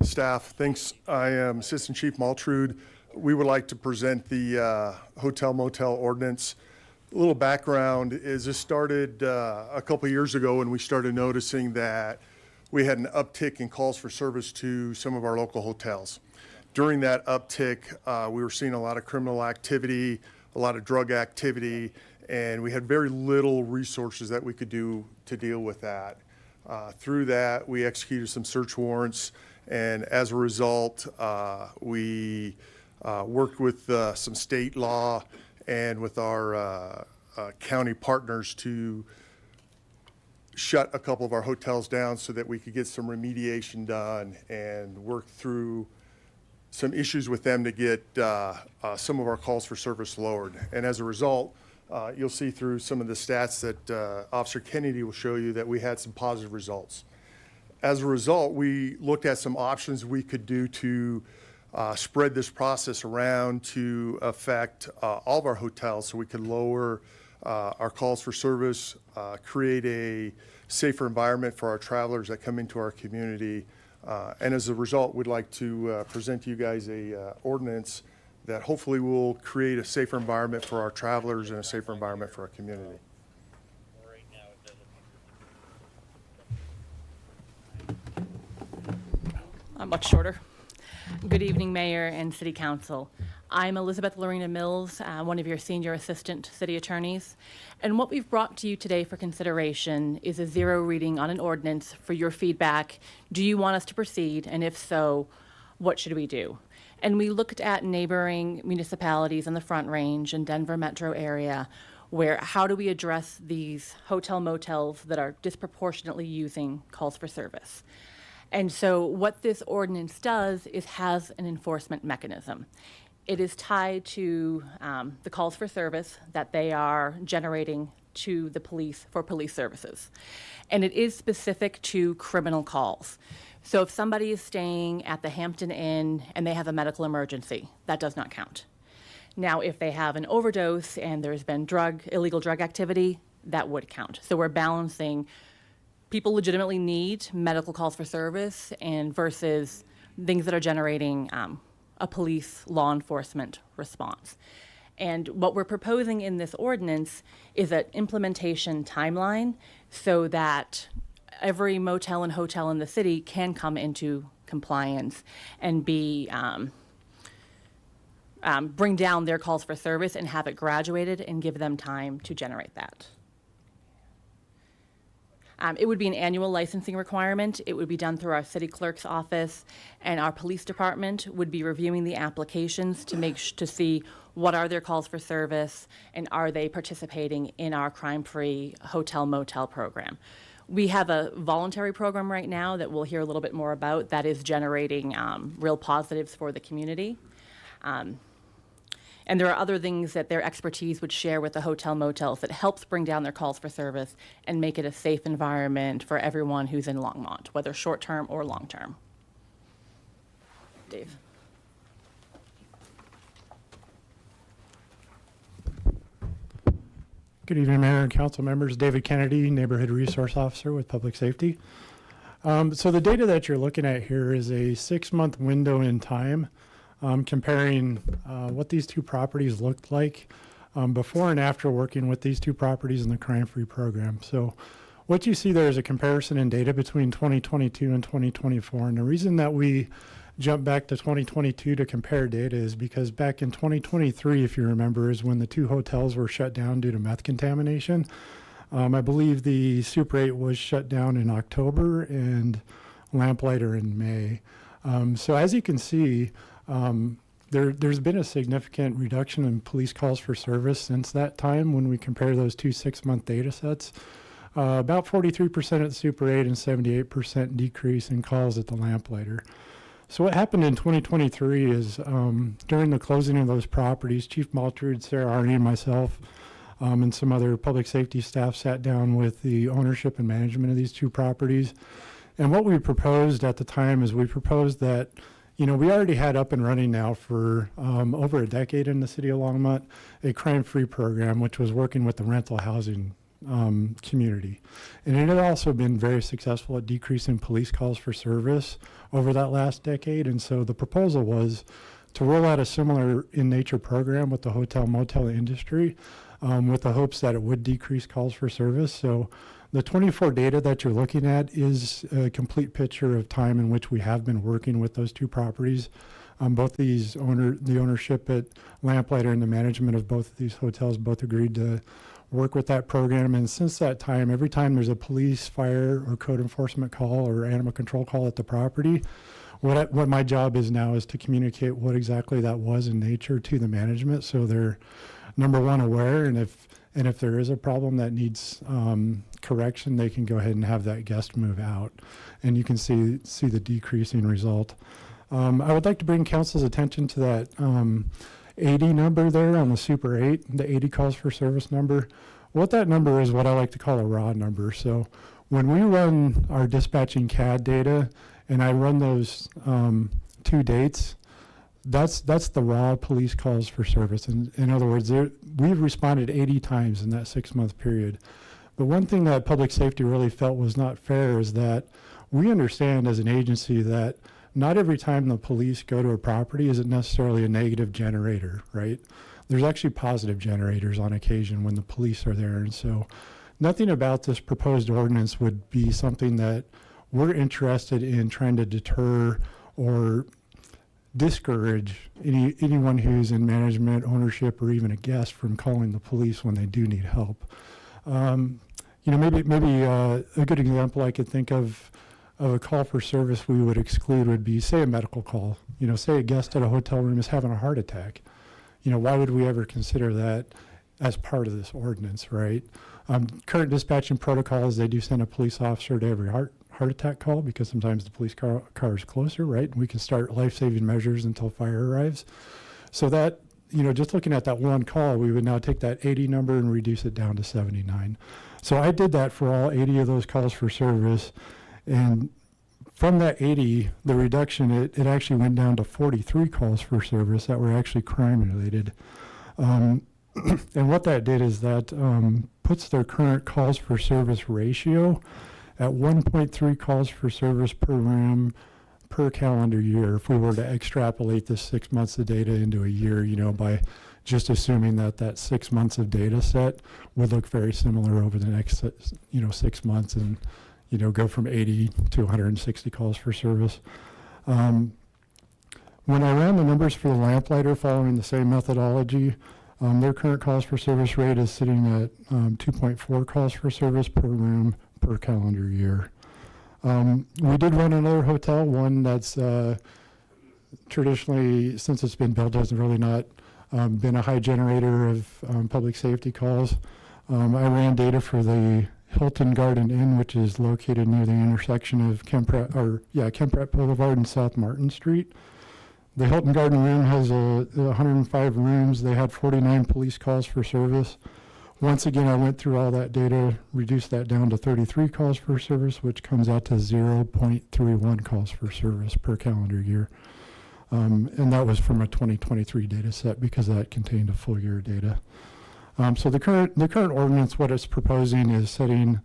staff, thanks. I am Assistant Chief Maltrude. We would like to present the hotel motel ordinance. A little background is this started a couple years ago when we started noticing that we had an uptick in calls for service to some of our local hotels. During that uptick, we were seeing a lot of criminal activity, a lot of drug activity, and we had very little resources that we could do to deal with that. Through that, we executed some search warrants, and as a result, we worked with some state law and with our county partners to shut a couple of our hotels down so that we could get some remediation done and work through some issues with them to get some of our calls for service lowered. And as a result, you'll see through some of the stats that Officer Kennedy will show you that we had some positive results. As a result, we looked at some options we could do to spread this process around to affect all of our hotels so we could lower our calls for service, create a safer environment for our travelers that come into our community. And as a result, we'd like to present to you guys a ordinance that hopefully will create a safer environment for our travelers and a safer environment for our community. I'm much shorter. Good evening, Mayor and City Council. I'm Elizabeth Lorena Mills, one of your senior assistant city attorneys. And what we've brought to you today for consideration is a zero reading on an ordinance for your feedback. Do you want us to proceed? And if so, what should we do? And we looked at neighboring municipalities in the Front Range and Denver metro area where how do we address these hotel motels that are disproportionately using calls for service? And so what this ordinance does is has an enforcement mechanism. It is tied to the calls for service that they are generating to the police for police services. And it is specific to criminal calls. So if somebody is staying at the Hampton Inn and they have a medical emergency, that does not count. Now, if they have an overdose and there's been illegal drug activity, that would count. So we're balancing people legitimately need medical calls for service and versus things that are generating a police law enforcement response. And what we're proposing in this ordinance is an implementation timeline so that every motel and hotel in the city can come into compliance and be bring down their calls for service and have it graduated and give them time to generate that. It would be an annual licensing requirement. It would be done through our city clerk's office, and our police department would be reviewing the applications to see what are their calls for service and are they participating in our crime-free hotel motel program. We have a voluntary program right now that we'll hear a little bit more about that is generating real positives for the community. And there are other things that their expertise would share with the hotel motels that helps bring down their calls for service and make it a safe environment for everyone who's in Longmont, whether short-term or long-term. Dave. Good evening, Mayor and Council members. David Kennedy, Neighborhood Resource Officer with Public Safety. So the data that you're looking at here is a 6-month window in time comparing what these two properties looked like before and after working with these two properties in the crime-free program. So what you see there is a comparison in data between 2022 and 2024. And the reason that we jump back to 2022 to compare data is because back in 2023, if you remember, is when the two hotels were shut down due to meth contamination. I believe the Super 8 was shut down in October and Lamplighter in May. So as you can see, there's been a significant reduction in police calls for service since that time when we compare those two 6-month data sets. About 43% at the Super 8 and 78% decrease in calls at the Lamplighter. So what happened in 2023 is during the closing of those properties, Chief Maltrud, Sarah Arney, and myself, and some other public safety staff sat down with the ownership and management of these two properties. And what we proposed at the time is we proposed that, you know, we already had up and running now for over a decade in the city of Longmont, a crime-free program, which was working with the rental housing community. And it had also been very successful at decreasing police calls for service over that last decade. And so the proposal was to roll out a similar in nature program with the hotel motel industry with the hopes that it would decrease calls for service. So the 24 data that you're looking at is a complete picture of time in which we have been working with those two properties. Both these the ownership at Lamplighter and the management of both of these hotels both agreed to work with that program. And since that time, every time there's a police, fire, or code enforcement call or animal control call at the property, what my job is now is to communicate what exactly that was in nature to the management, so they're number one aware, and if there is a problem that needs correction, they can go ahead and have that guest move out, and you can see the decreasing result. I would like to bring council's attention to that 80 number there on the Super 8, the 80 calls for service number. What that number is what I like to call a raw number. So when we run our dispatching CAD data and I run those two dates, that's the raw police calls for service. And in other words, we've responded 80 times in that 6-month period. But one thing that public safety really felt was not fair is that we understand as an agency that not every time the police go to a property is it necessarily a negative generator, right? There's actually positive generators on occasion when the police are there. And so nothing about this proposed ordinance would be something that we're interested in trying to deter or discourage anyone who's in management, ownership, or even a guest from calling the police when they do need help. Maybe a good example I could think of a call for service we would exclude would be, say, a medical call. Say a guest at a hotel room is having a heart attack. Why would we ever consider that as part of this ordinance, right? Current dispatching protocols, they do send a police officer to every heart attack call because sometimes the police car is closer, right? And we can start life-saving measures until fire arrives. So that, just looking at that one call, we would now take that 80 number and reduce it down to 79. So I did that for all 80 of those calls for service. And from that 80, the reduction, it actually went down to 43 calls for service that were actually crime-related. And what that did is that puts their current calls for service ratio at 1.3 calls for service per room per calendar year. If we were to extrapolate this 6 months of data into a year, by just assuming that 6 months of data set would look very similar over the next, 6 months and, go from 80 to 160 calls for service. When I ran the numbers for the lamplighter following the same methodology, their current calls for service rate is sitting at 2.4 calls for service per room per calendar year. We did run another hotel, one that's traditionally, since it's been built, has really not been a high generator of public safety calls. I ran data for the Hilton Garden Inn, which is located near the intersection of Kemprat Boulevard and South Martin Street. The Hilton Garden Inn has 105 rooms. They had 49 police calls for service. Once again, I went through all that data, reduced that down to 33 calls for service, which comes out to 0.31 calls for service per calendar year. And that was from a 2023 data set because that contained a full year data. So the current ordinance, what it's proposing is setting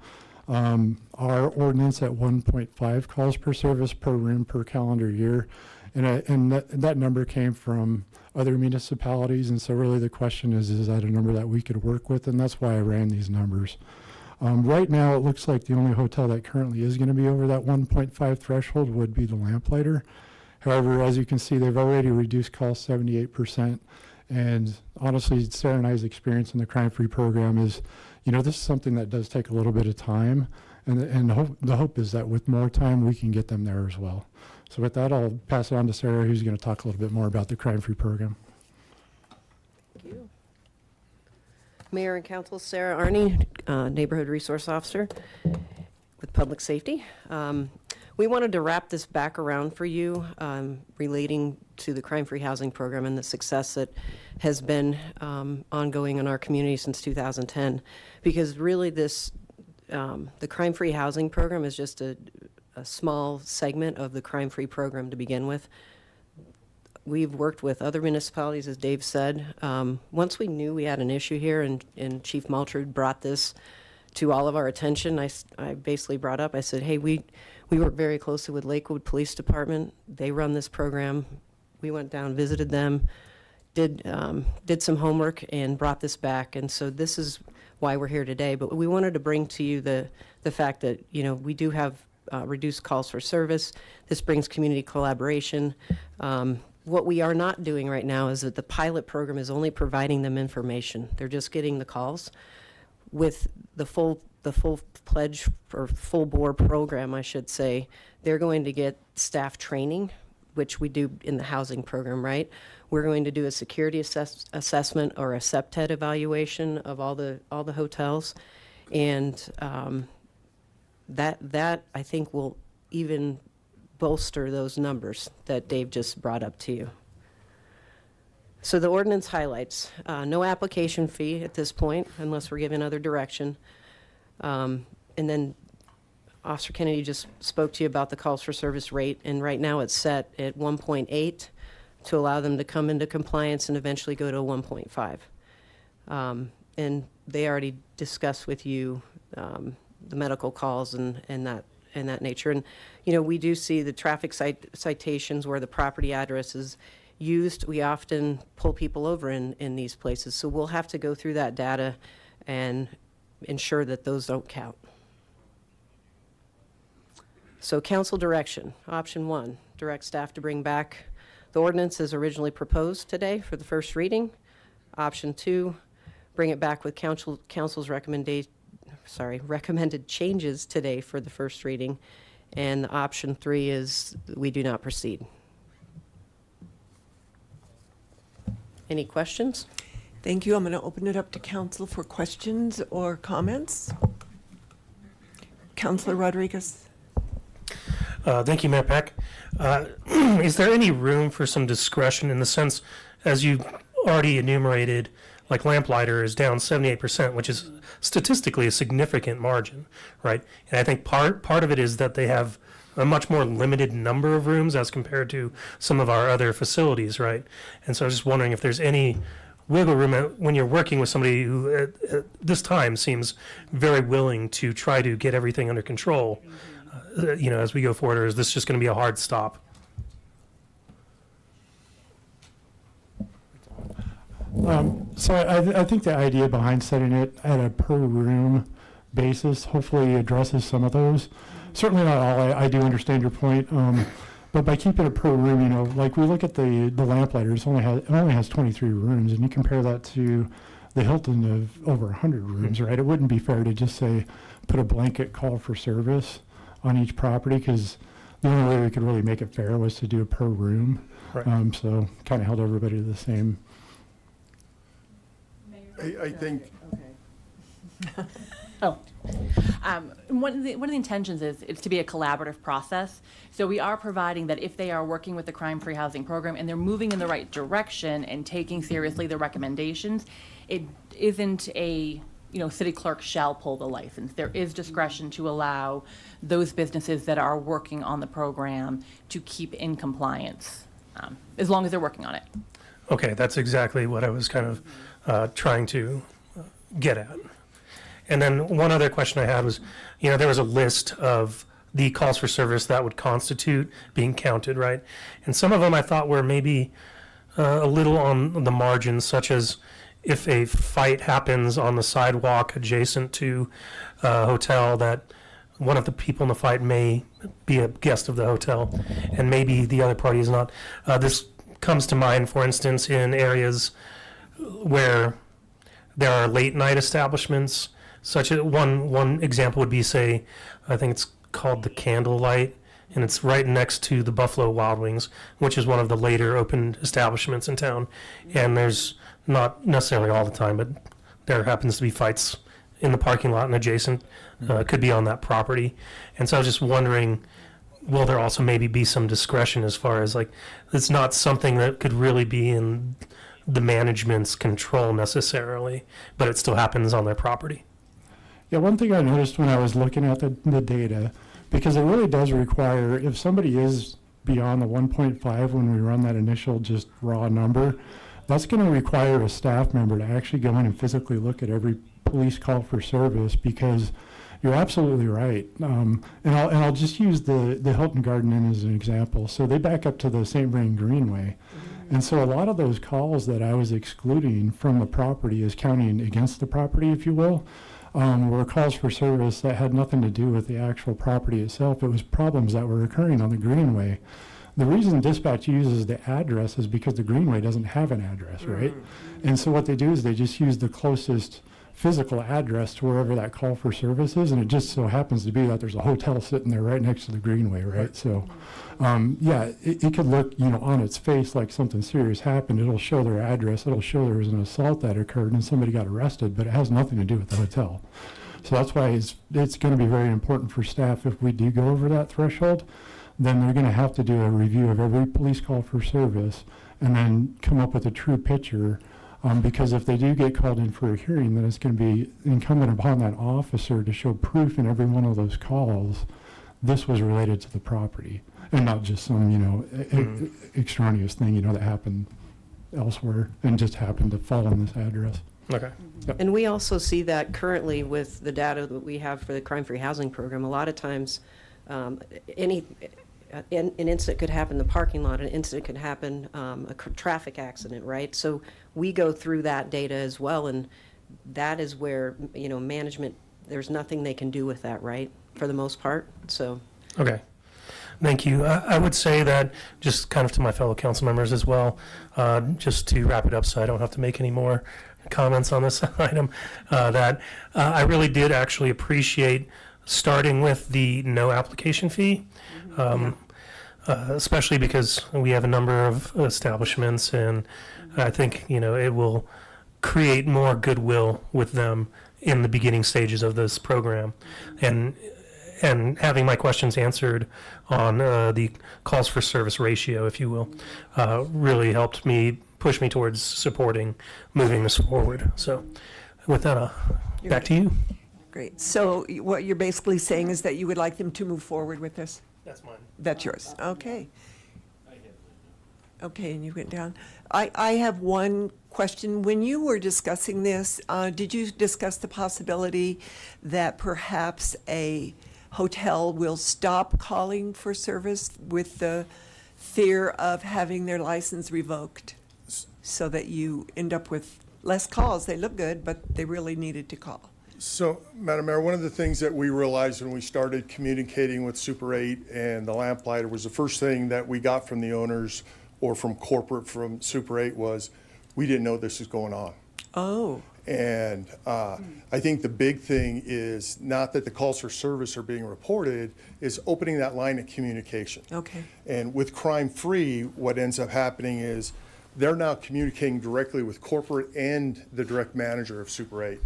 our ordinance at 1.5 calls per service per room per calendar year. And that number came from other municipalities, and so really the question is that a number that we could work with? And that's why I ran these numbers. Right now, it looks like the only hotel that currently is going to be over that 1.5 threshold would be the lamplighter. However, as you can see, they've already reduced calls 78%. And honestly, Sarah and I's experience in the crime-free program is, this is something that does take a little bit of time. And the hope is that with more time, we can get them there as well. So with that, I'll pass it on to Sarah, who's going to talk a little bit more about the crime-free program. Thank you. Mayor and Council, Sarah Arney, Neighborhood Resource Officer with Public Safety. We wanted to wrap this back around for you relating to the crime-free housing program and the success that has been ongoing in our community since 2010. Because really the crime-free housing program is just a small segment of the crime-free program to begin with. We've worked with other municipalities, as Dave said. Once we knew we had an issue here and Chief Maltrud brought this to all of our attention, I basically brought up, I said, hey, we work very closely with Lakewood Police Department. They run this program. We went down, visited them, did some homework and brought this back. And so this is why we're here today. But we wanted to bring to you the fact that, we do have reduced calls for service. This brings community collaboration. What we are not doing right now is that the pilot program is only providing them information. They're just getting the calls. With the full pledge or full bore program, I should say, they're going to get staff training, which we do in the housing program, right? We're going to do a security assessment or a SEPTED evaluation of all the hotels, and that I think will even bolster those numbers that Dave just brought up to you. So the ordinance highlights no application fee at this point unless we're given other direction. And then Officer Kennedy just spoke to you about the calls for service rate, and right now it's set at 1.8 to allow them to come into compliance and eventually go to 1.5. And they already discussed with you the medical calls and that nature. And, we do see the traffic citations where the property address is used. We often pull people over in these places. So we'll have to go through that data and ensure that those don't count. So council direction, option 1, direct staff to bring back the ordinance is originally proposed today for the first reading. Option 2, bring it back with council's recommended changes today for the first reading. And option 3 is we do not proceed. Any questions? Thank you. I'm going to open it up to council for questions or comments. Councilor Rodriguez. Thank you, Mayor Peck. Is there any room for some discretion in the sense, as you already enumerated, like lamplighter is down 78%, which is statistically a significant margin, right? And I think part of it is that they have a much more limited number of rooms as compared to some of our other facilities, right? And so I was just wondering if there's any wiggle room when you're working with somebody who at this time seems very willing to try to get everything under control, as we go forward, or is this just going to be a hard stop? So I think the idea behind setting it at a per room basis hopefully addresses some of those. Certainly not all. I do understand your point. But by keeping it per room, like we look at the lamplighter, it only has 23 rooms, and you compare that to the Hilton of over 100 rooms, right? It wouldn't be fair to just say put a blanket call for service on each property, because the only way we could really make it fair was to do it per room. Right. So kind of held everybody to the same. I think. One of the intentions is to be a collaborative process. So we are providing that if they are working with the crime-free housing program and they're moving in the right direction and taking seriously the recommendations, it isn't a, city clerk shall pull the license. There is discretion to allow those businesses that are working on the program to keep in compliance, as long as they're working on it. Okay, that's exactly what I was kind of trying to get at. And then one other question I had was, there was a list of the calls for service that would constitute being counted, right? And some of them I thought were maybe a little on the margins, such as if a fight happens on the sidewalk adjacent to a hotel, that one of the people in the fight may be a guest of the hotel, and maybe the other party is not. This comes to mind, for instance, in areas where there are late night establishments. Such a one example would be, say, I think it's called the Candlelight, and it's right next to the Buffalo Wild Wings, which is one of the later opened establishments in town. And there's not necessarily all the time, but there happens to be fights in the parking lot and adjacent, could be on that property. And so I was just wondering, will there also maybe be some discretion as far as, like, it's not something that could really be in the management's control necessarily, but it still happens on their property? Yeah, one thing I noticed when I was looking at the data, because it really does require, if somebody is beyond the 1.5 when we run that initial just raw number, that's going to require a staff member to actually go in and physically look at every police call for service, because you're absolutely right. And I'll just use the Hilton Garden Inn as an example. So they back up to the St. Vrain Greenway. And so a lot of those calls that I was excluding from the property as counting against the property, if you will, were calls for service that had nothing to do with the actual property itself. It was problems that were occurring on the Greenway. The reason dispatch uses the address is because the Greenway doesn't have an address, right? And so what they do is they just use the closest physical address to wherever that call for service is, and it just so happens to be that there's a hotel sitting there right next to the Greenway, right? So, yeah, it could look, on its face like something serious happened. It'll show their address. It'll show there was an assault that occurred and somebody got arrested, but it has nothing to do with the hotel. So that's why it's going to be very important for staff, if we do go over that threshold, then they're going to have to do a review of every police call for service and then come up with a true picture. Because if they do get called in for a hearing, then it's going to be incumbent upon that officer to show proof in every one of those calls this was related to the property, and not just some, extraneous thing, that happened elsewhere and just happened to fall on this address. Okay. Yep. And we also see that currently with the data that we have for the crime-free housing program. A lot of times, an incident could happen in the parking lot, an incident could happen, a traffic accident, right? So we go through that data as well, and that is where, management, there's nothing they can do with that, right, for the most part, so. Okay. Thank you. I would say that, just kind of to my fellow council members as well, just to wrap it up so I don't have to make any more comments on this item, that I really did actually appreciate starting with the no application fee, especially because we have a number of establishments, and I think, it will create more goodwill with them in the beginning stages of this program. And having my questions answered on the calls for service ratio, if you will, really helped me push me towards supporting moving this forward. So with that, back to you. Great. So what you're basically saying is that you would like them to move forward with this? That's mine. That's yours. Okay. Okay, and you went down. I have one question. When you were discussing this, did you discuss the possibility that perhaps a hotel will stop calling for service with the fear of having their license revoked, so that you end up with less calls? They look good, but they really needed to call. So, Madam Mayor, one of the things that we realized when we started communicating with Super 8 and the Lamplighter was the first thing that we got from the owners or from corporate from Super 8 was, we didn't know this was going on. Oh. And I think the big thing is not that the calls for service are being reported, is opening that line of communication. Okay. And with Crime Free, what ends up happening is they're now communicating directly with corporate and the direct manager of Super 8.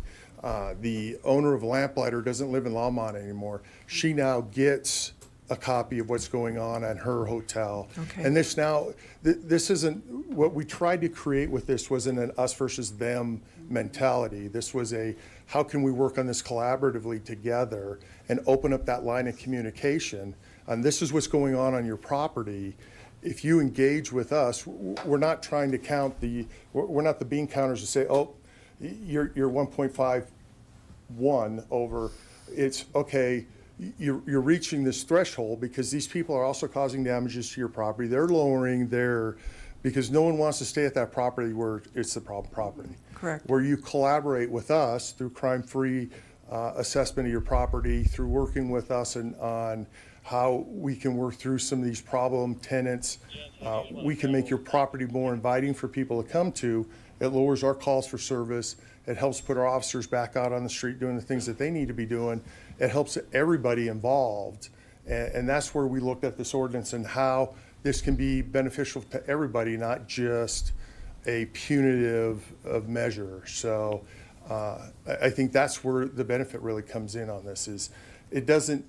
The owner of Lamplighter doesn't live in Longmont anymore. She now gets a copy of what's going on at her hotel. Okay. And this now, this isn't, what we tried to create with this wasn't an us versus them mentality. This was a, how can we work on this collaboratively together and open up that line of communication? And this is what's going on your property. If you engage with us, we're not trying to count we're not the bean counters to say, oh, you're 1.51 over. It's okay, you're reaching this threshold because these people are also causing damages to your property. They're lowering because no one wants to stay at that property where it's the problem property. Correct. Where you collaborate with us through crime-free assessment of your property, through working with us on how we can work through some of these problem tenants. We can make your property more inviting for people to come to. It lowers our calls for service. It helps put our officers back out on the street doing the things that they need to be doing. It helps everybody involved. And that's where we looked at this ordinance and how this can be beneficial to everybody, not just a punitive measure. So I think that's where the benefit really comes in on this, is it doesn't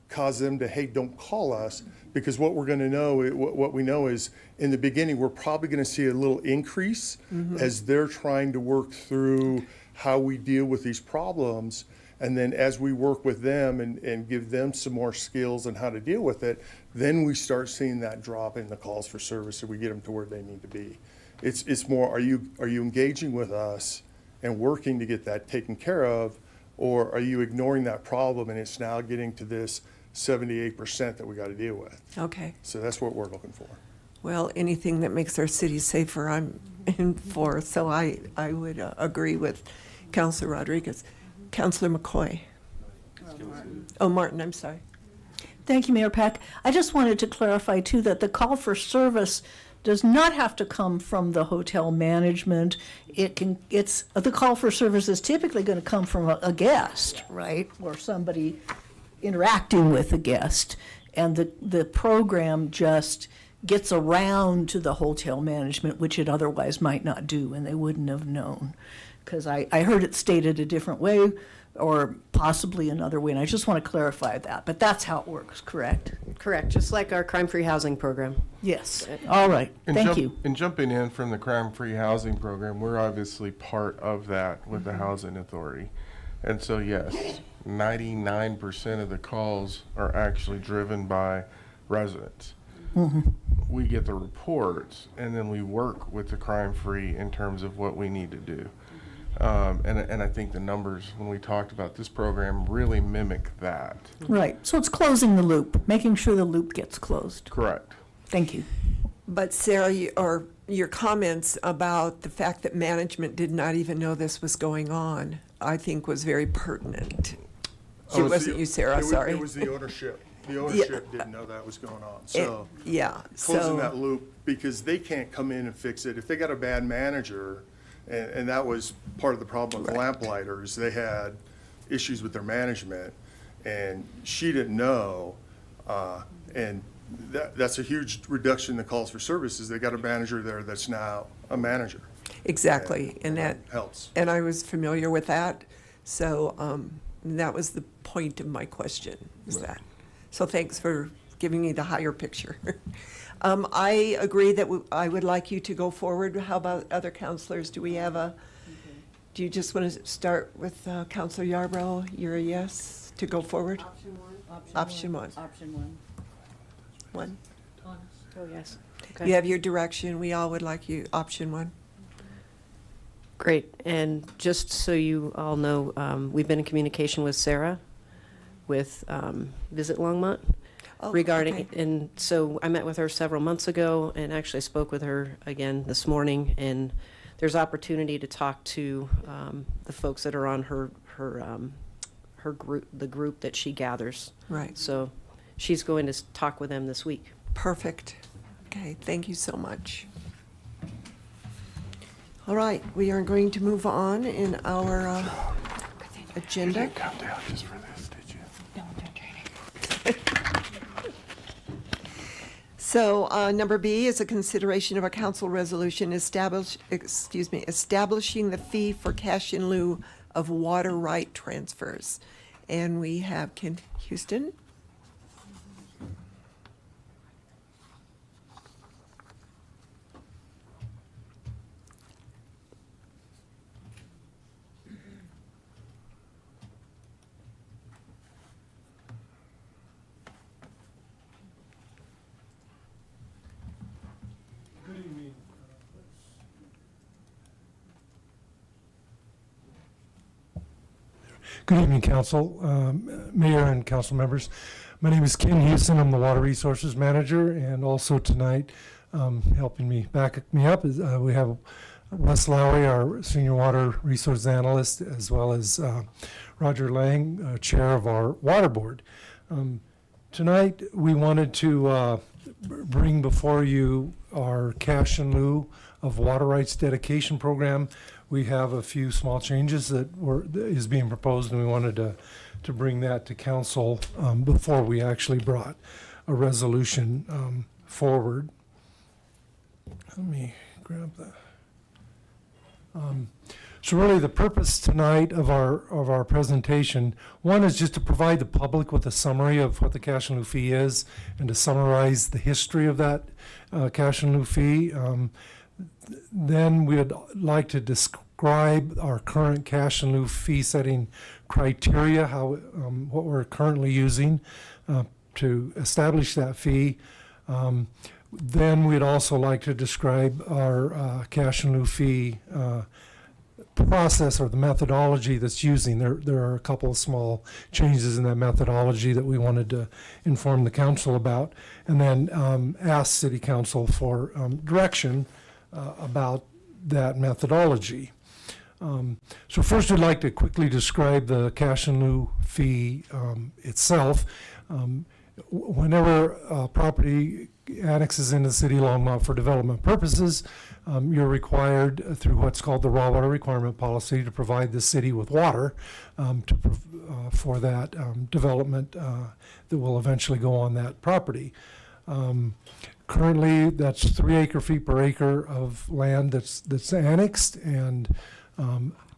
cause them to, hey, don't call us, because what we're going to know, what we know is in the beginning, we're probably going to see a little increase as they're trying to work through how we deal with these problems. And then as we work with them and give them some more skills on how to deal with it, then we start seeing that drop in the calls for service, and we get them to where they need to be. It's more, are you engaging with us and working to get that taken care of, or are you ignoring that problem and it's now getting to this 78% that we got to deal with? Okay. So that's what we're looking for. Well, anything that makes our city safer, I'm in for. So I would agree with Councilor Rodriguez. Councilor McCoy. Oh, Martin, I'm sorry. Thank you, Mayor Peck. I just wanted to clarify, too, that the call for service does not have to come from the hotel management. The call for service is typically going to come from a guest, right? Or somebody interacting with a guest. And the program just gets around to the hotel management, which it otherwise might not do, and they wouldn't have known. Because I heard it stated a different way, or possibly another way, and I just want to clarify that. But that's how it works, correct? Correct, just like our crime-free housing program. Yes. All right. Thank you. And jumping in from the crime-free housing program, we're obviously part of that with the Housing Authority. And so, yes, 99% of the calls are actually driven by residents. We get the reports, and then we work with the crime-free in terms of what we need to do. And I think the numbers, when we talked about this program, really mimic that. Right. So it's closing the loop, making sure the loop gets closed. Correct. Thank you. But Sarah, your comments about the fact that management did not even know this was going on, I think was very pertinent. It wasn't you, Sarah, sorry. It was the ownership. The ownership didn't know that was going on, so. Yeah, Closing so, that loop, because they can't come in and fix it. If they got a bad manager, and that was part of the problem with the Lamplighters, they had issues with their management, and she didn't know, and that's a huge reduction in the calls for services. They got a manager there that's now a manager. exactly, and that, Helps. and I was familiar with that, so that was the point of my question, is that. So thanks for giving me the higher picture. I agree that I would like you to go forward. How about other counselors? Do we have do you just want to start with Counselor Yarbrough? You're a yes to go forward? Option one. Option one. Option one. One. Oh, yes. You have your direction. We all would like you, option one. Great, and just so you all know, we've been in communication with Sarah with Visit Longmont Oh, regarding, okay. and so I met with her several months ago and actually spoke with her again this morning, and there's opportunity to talk to the folks that are on her group, the group that she gathers. Right. So she's going to talk with them this week. Perfect. Okay, thank you so much. All right, we are going to move on in our agenda. Come down just for this, did you? So, number B is a consideration of a council resolution establishing the fee for cash in lieu of water right transfers. And we have Ken Houston. Good evening, Council, Mayor and Council members. My name is Ken Houston. I'm the Water Resources Manager, and also tonight, helping me back me up is we have Wes Lowry, our Senior Water Resource Analyst, as well as Roger Lang, Chair of our Water Board. Tonight, we wanted to bring before you our cash in lieu of water rights dedication program. We have a few small changes that is being proposed, and we wanted to bring that to council before we actually brought a resolution forward. Let me grab that. So really, the purpose tonight of our presentation, one is just to provide the public with a summary of what the cash in lieu fee is, and to summarize the history of that cash in lieu fee. Then we would like to describe our current cash in lieu fee setting criteria, how what we're currently using to establish that fee. Then we'd also like to describe our cash in lieu fee process, or the methodology that's using. There are a couple of small changes in that methodology that we wanted to inform the council about, and then ask City Council for direction about that methodology. So first, we'd like to quickly describe the cash in lieu fee itself. Whenever a property annexes into the city of Longmont for development purposes, you're required through what's called the raw water requirement policy to provide the city with water for that development that will eventually go on that property. Currently, that's 3 acre-feet per acre of land that's annexed, and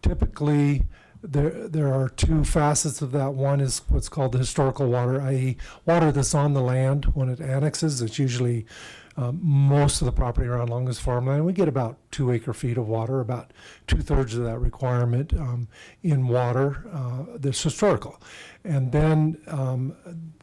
typically there are two facets of that. One is what's called the historical water, i.e. water that's on the land when it annexes. It's usually most of the property around Longus farmland. We get about 2 acre-feet of water, about 2/3 of that requirement in water that's historical. And then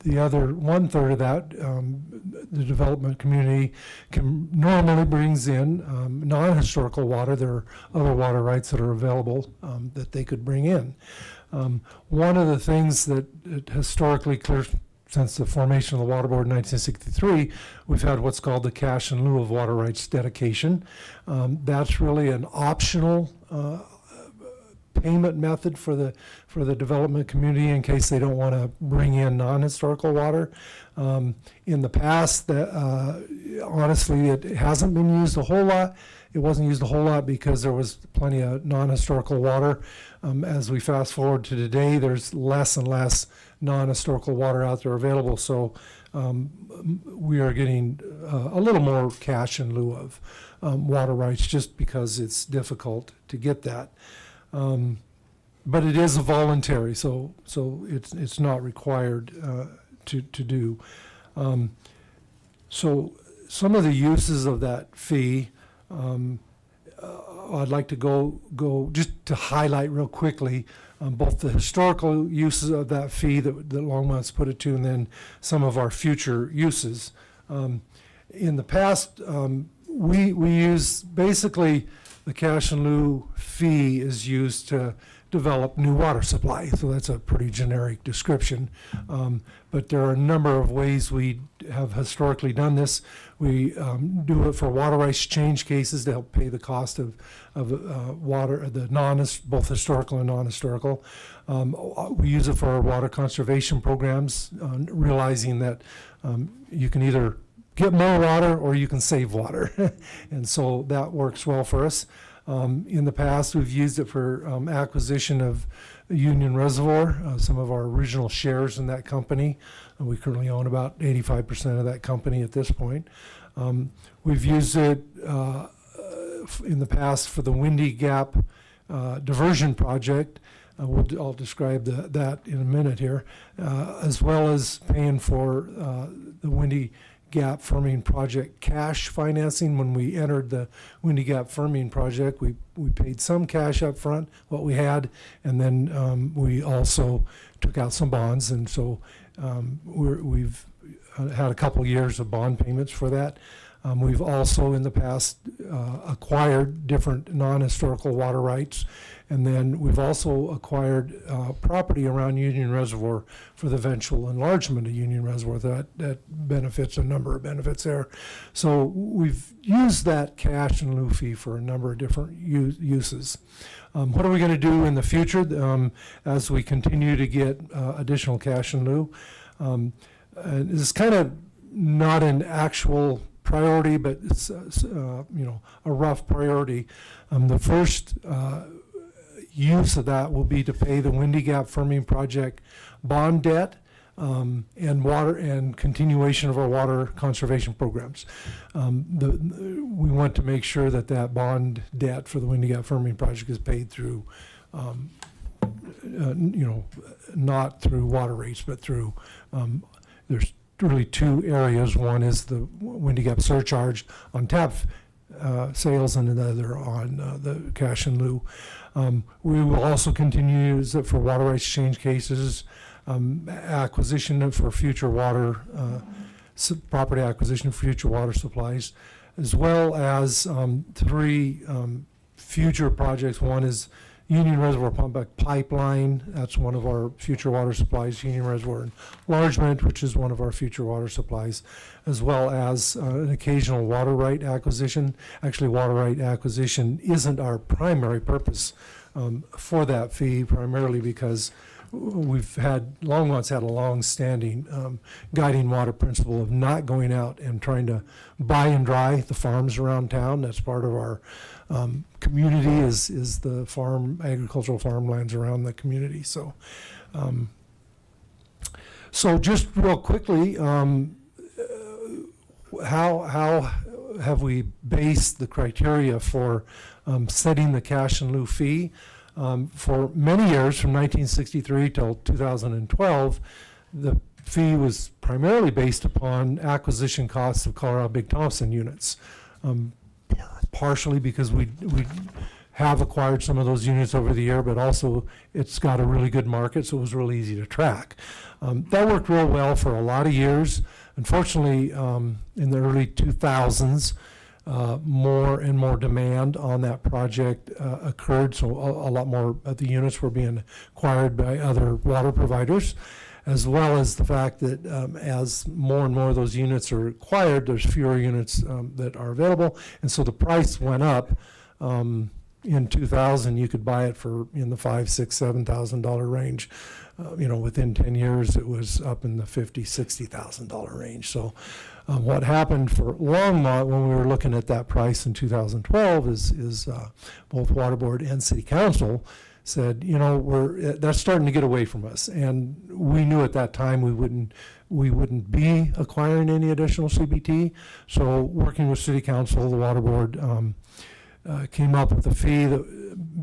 the other 1/3 of that, the development community normally brings in non-historical water. There are other water rights that are available that they could bring in. One of the things that historically, clear since the formation of the Water Board in 1963, we've had what's called the cash in lieu of water rights dedication. That's really an optional payment method for the development community in case they don't want to bring in non-historical water. In the past, honestly, it hasn't been used a whole lot. It wasn't used a whole lot because there was plenty of non-historical water. As we fast forward to today, there's less and less non-historical water out there available. So we are getting a little more cash in lieu of water rights just because it's difficult to get that. But it is a voluntary, so it's not required to do. So some of the uses of that fee, I'd like to go just to highlight real quickly both the historical uses of that fee that Longmont's put it to, and then some of our future uses. In the past, we use basically the cash in lieu fee is used to develop new water supply. So that's a pretty generic description. But there are a number of ways we have historically done this. We do it for water rights change cases to help pay the cost of water, both historical and non-historical. We use it for our water conservation programs, realizing that you can either get more water or you can save water. And so that works well for us. In the past, we've used it for acquisition of Union Reservoir, some of our original shares in that company. We currently own about 85% of that company at this point. We've used it in the past for the Windy Gap diversion project. I'll describe that in a minute here, as well as paying for the Windy Gap firming project cash financing. When we entered the Windy Gap firming project, we paid some cash up front, what we had, and then we also took out some bonds, and so we've had a couple years of bond payments for that. We've also in the past acquired different non-historical water rights, and then we've also acquired property around Union Reservoir for the eventual enlargement of Union Reservoir. That benefits a number of benefits there. So we've used that cash in lieu fee for a number of different uses. What are we going to do in the future as we continue to get additional cash in lieu? It's kind of not an actual priority, but it's a rough priority. The first use of that will be to pay the Windy Gap firming project bond debt and water and continuation of our water conservation programs. We want to make sure that bond debt for the Windy Gap firming project is paid through, not through water rates, but through there's really two areas. One is the Windy Gap surcharge on tap sales, and another on the cash in lieu. We will also continue to use it for water rights change cases, acquisition for future water, property acquisition for future water supplies, as well as three future projects. One is Union Reservoir Pump Back Pipeline. That's one of our future water supplies. Union Reservoir Enlargement, which is one of our future water supplies, as well as an occasional water right acquisition. Actually, water right acquisition isn't our primary purpose for that fee, primarily because Longmont's had a long-standing guiding water principle of not going out and trying to buy and dry the farms around town. That's part of our community is the agricultural farmlands around the community. So, so just real quickly, how have we based the criteria for setting the cash in lieu fee? For many years, from 1963 till 2012, the fee was primarily based upon acquisition costs of Colorado Big Thompson units. Partially because we have acquired some of those units over the year, but also it's got a really good market, so it was really easy to track. That worked real well for a lot of years. Unfortunately, in the early 2000s, more and more demand on that project occurred, so a lot more of the units were being acquired by other water providers, as well as the fact that as more and more of those units are acquired, there's fewer units that are available, and so the price went up in 2000, you could buy it for in the $5,000, $6,000, $7,000 range. Within 10 years, it was up in the $50,000, $60,000 range. So what happened for Longmont when we were looking at that price in 2012 is both Water Board and City Council said, that's starting to get away from us. And we knew at that time we wouldn't be acquiring any additional CBT. So working with City Council, the Water Board came up with a fee that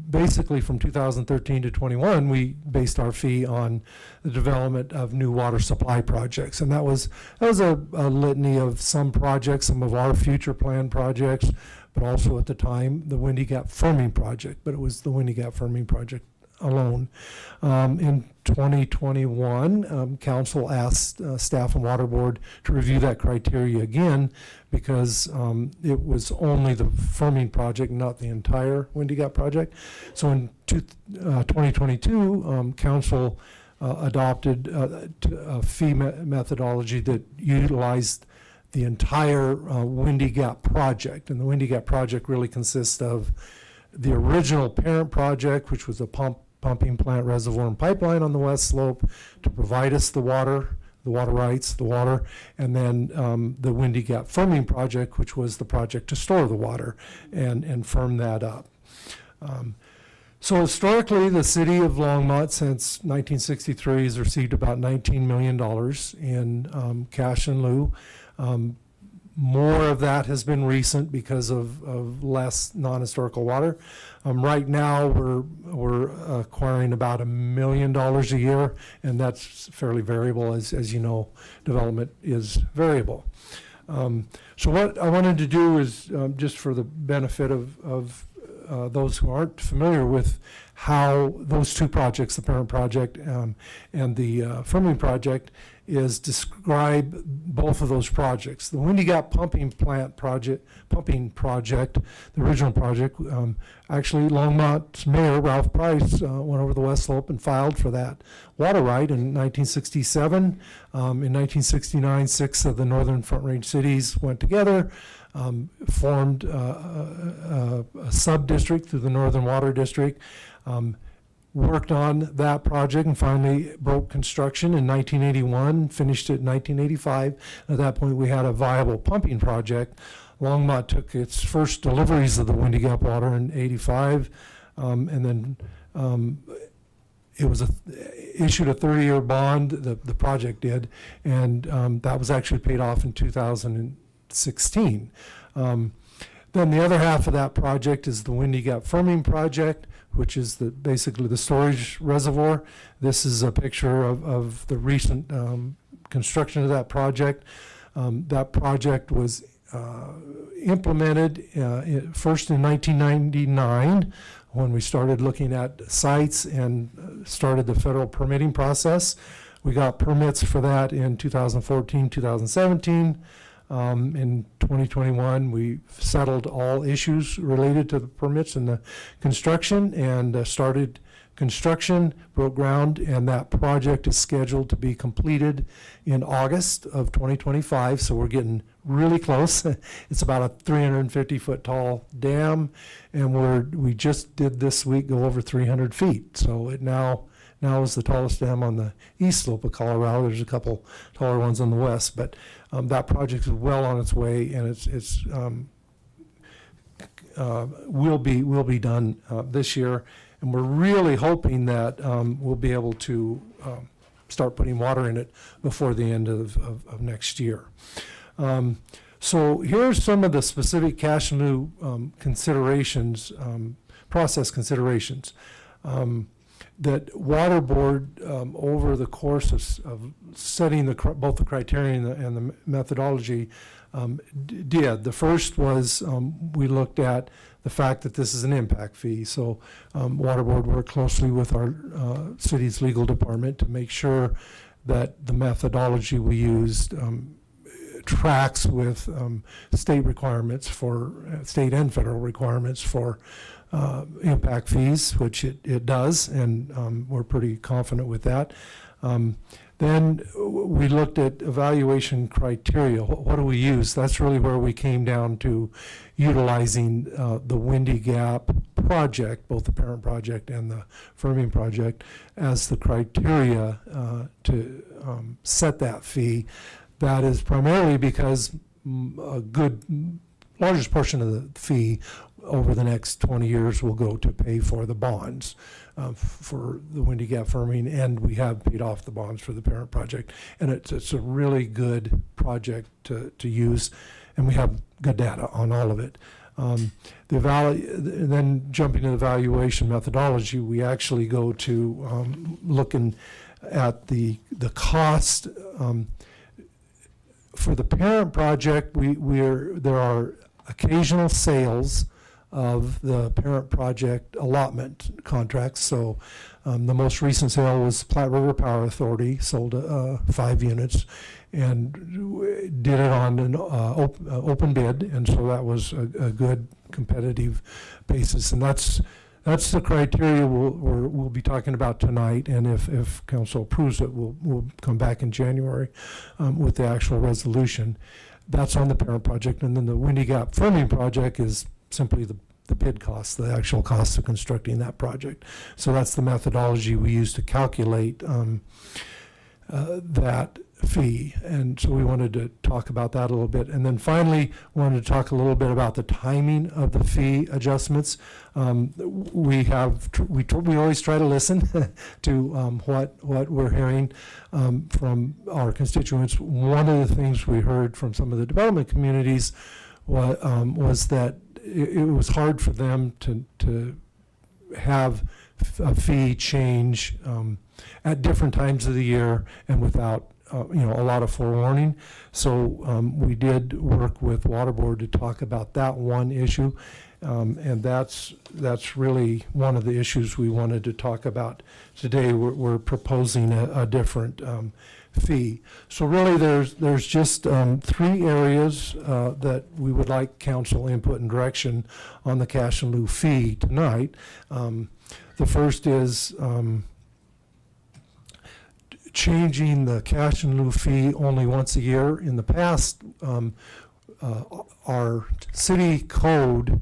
basically from 2013 to 21, we based our fee on the development of new water supply projects. And that was a litany of some projects, some of our future planned projects, but also at the time, the Windy Gap Firming Project, but it was the Windy Gap Firming Project alone. In 2021, Council asked staff and Water Board to review that criteria again because it was only the firming project, not the entire Windy Gap project. So in 2022, Council adopted a fee methodology that utilized the entire Windy Gap project. And the Windy Gap project really consists of the original parent project, which was a pumping plant, reservoir, and pipeline on the west slope to provide us the water rights, and then the Windy Gap Firming project, which was the project to store the water and firm that up. So historically, the city of Longmont since 1963 has received about $19 million in cash in lieu. More of that has been recent because of less non-historical water. Right now, we're acquiring about $1 million a year, and that's fairly variable. As you know, development is variable. So what I wanted to do is, just for the benefit of those who aren't familiar with how those two projects, the parent project and the firming project, is describe both of those projects. The Windy Gap pumping project, the original project, actually Longmont's mayor, Ralph Price, went over the West Slope and filed for that water right in 1967. In 1969, 6 of the Northern Front Range cities went together, formed a sub-district through the Northern Water District, worked on that project and finally broke construction in 1981, finished it in 1985. At that point, we had a viable pumping project. Longmont took its first deliveries of the Windy Gap water in 85, and then it was issued a 30-year bond, the project did, and that was actually paid off in 2016. Then the other half of that project is the Windy Gap Firming project, which is basically the storage reservoir. This is a picture of the recent construction of that project. That project was implemented first in 1999 when we started looking at sites and started the federal permitting process. We got permits for that in 2014, 2017. In 2021, we settled all issues related to the permits and the construction and started construction, broke ground, and that project is scheduled to be completed in August of 2025. So we're getting really close. It's about a 350-foot tall dam, and we just did this week go over 300 feet. So it now is the tallest dam on the east slope of Colorado. There's a couple taller ones on the west, but that project is well on its way, and it's will be done this year. And we're really hoping that we'll be able to start putting water in it before the end of next year. So here's some of the specific cash in lieu considerations, process considerations. That Water Board, over the course of setting both the criteria and the methodology, did. The first was we looked at the fact that this is an impact fee. So Water Board worked closely with our city's legal department to make sure that the methodology we used tracks with state requirements for state and federal requirements for impact fees, which it does, and we're pretty confident with that. Then we looked at evaluation criteria. What do we use? That's really where we came down to utilizing the Windy Gap project, both the parent project and the firming project, as the criteria to set that fee. That is primarily because a largest portion of the fee over the next 20 years will go to pay for the bonds for the Windy Gap firming, and we have paid off the bonds for the parent project. And it's a really good project to use, and we have good data on all of it. Then jumping to the valuation methodology, we actually go to looking at the cost. For the parent project, there are occasional sales of the parent project allotment contracts. So the most recent sale was Platte River Power Authority, sold 5 units and did it on an open bid, and so that was a good competitive basis. And that's the criteria we'll be talking about tonight, and if council approves it, we'll come back in January with the actual resolution. That's on the parent project, and then the Windy Gap firming project is simply the bid cost, the actual cost of constructing that project. So that's the methodology we use to calculate that fee. And so we wanted to talk about that a little bit. And then finally, wanted to talk a little bit about the timing of the fee adjustments. We always try to listen to what we're hearing from our constituents. One of the things we heard from some of the development communities was that it was hard for them to have a fee change at different times of the year and without a lot of forewarning. So we did work with Water Board to talk about that one issue, and that's really one of the issues we wanted to talk about today. We're proposing a different fee. So really there's just 3 areas that we would like council input and direction on the cash in lieu fee tonight. The first is changing the cash in lieu fee only once a year. In the past, our city code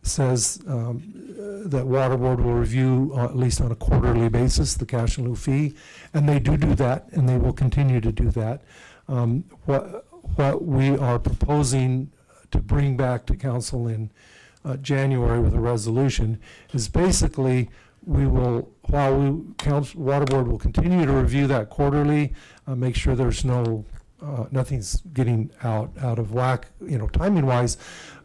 says that Water Board will review, at least on a quarterly basis, the cash in lieu fee, and they do that, and they will continue to do that. What we are proposing to bring back to council in January with a resolution is basically Water Board will continue to review that quarterly, make sure there's nothing's getting out of whack, timing wise.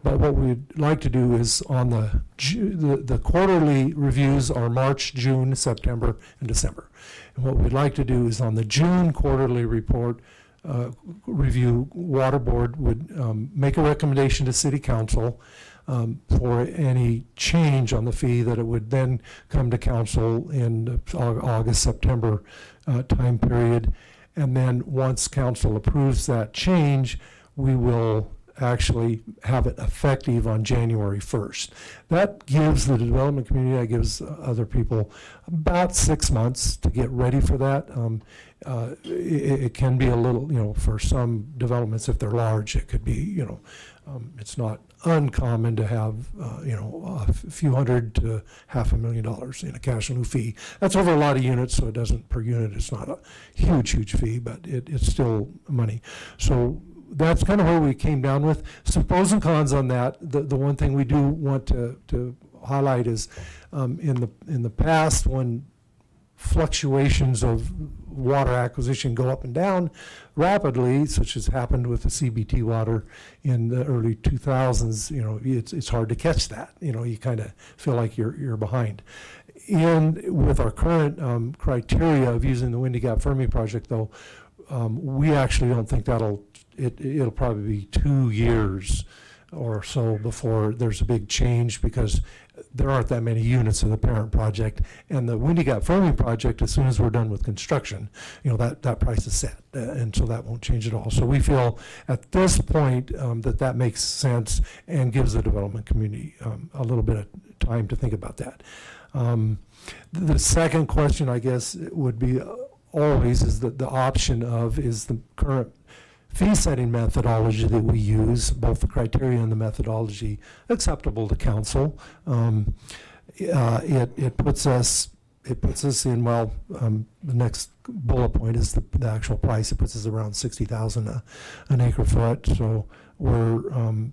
But what we'd like to do is on the quarterly reviews are March, June, September, and December. And what we'd like to do is on the June quarterly report review, Water Board would make a recommendation to City Council for any change on the fee, that it would then come to council in the August, September time period. And then once council approves that change, we will actually have it effective on January 1st. That gives the development community, that gives other people about 6 months to get ready for that. It can be a little, for some developments, if they're large, it could be, it's not uncommon to have, a few hundred to $500,000 in a cash in lieu fee. That's over a lot of units, so it doesn't, per unit, it's not a huge fee, but it's still money. So that's kind of where we came down with. Some pros and cons on that. The one thing we do want to highlight is in the past, when fluctuations of water acquisition go up and down rapidly, such as happened with the CBT water in the early 2000s, it's hard to catch that. You kind of feel like you're behind. And with our current criteria of using the Windy Gap firming project, though, we actually don't think it'll probably be 2 years or so before there's a big change, because there aren't that many units of the parent project. And the Windy Gap firming project, as soon as we're done with construction, that price is set, and so that won't change at all. So we feel at this point that makes sense and gives the development community a little bit of time to think about that. The second question, I guess, would be always is the option of, is the current fee setting methodology that we use, both the criteria and the methodology, acceptable to council. It puts us in, well, the next bullet point is the actual price. It puts us around 60,000 an acre foot. So we're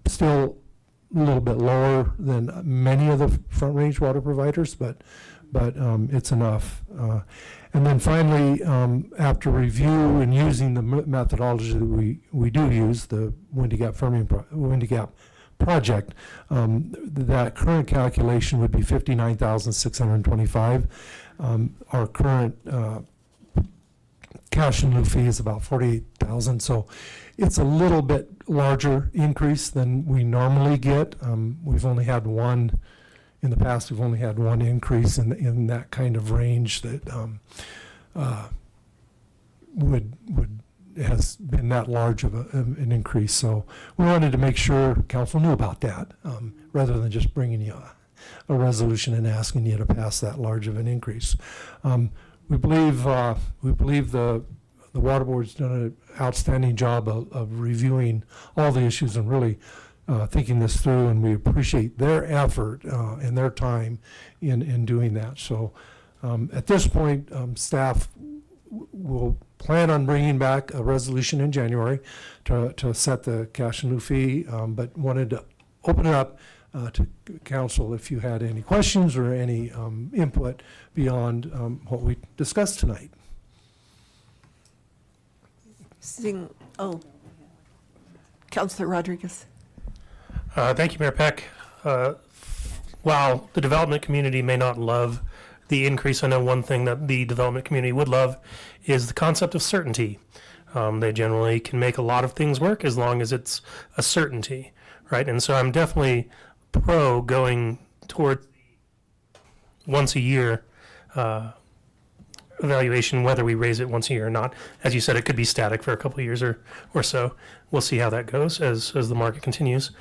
still a little bit lower than many of the front range water providers, but it's enough. And then finally, after review and using the methodology that we do use, the Windy Gap project, that current calculation would be 59,625. Our current cash in lieu fee is about 48,000, so it's a little bit larger increase than we normally get. We've only had one. In the past, we've only had one increase in that kind of range that has been that large of an increase. So we wanted to make sure council knew about that, rather than just bringing you a resolution and asking you to pass that large of an increase. We believe the water board's done an outstanding job of reviewing all the issues and really thinking this through, and we appreciate their effort and their time in doing that. So at this point, staff will plan on bringing back a resolution in January to set the cash in lieu fee, but wanted to open it up to council if you had any questions or any input beyond what we discussed tonight. Councilor Rodriguez. Thank you, Mayor Peck. While the development community may not love the increase, I know one thing that the development community would love is the concept of certainty. They generally can make a lot of things work as long as it's a certainty, right? And so I'm definitely pro going toward once a year evaluation, whether we raise it once a year or not. As you said, it could be static for a couple of years or so. We'll see how that goes as the market continues.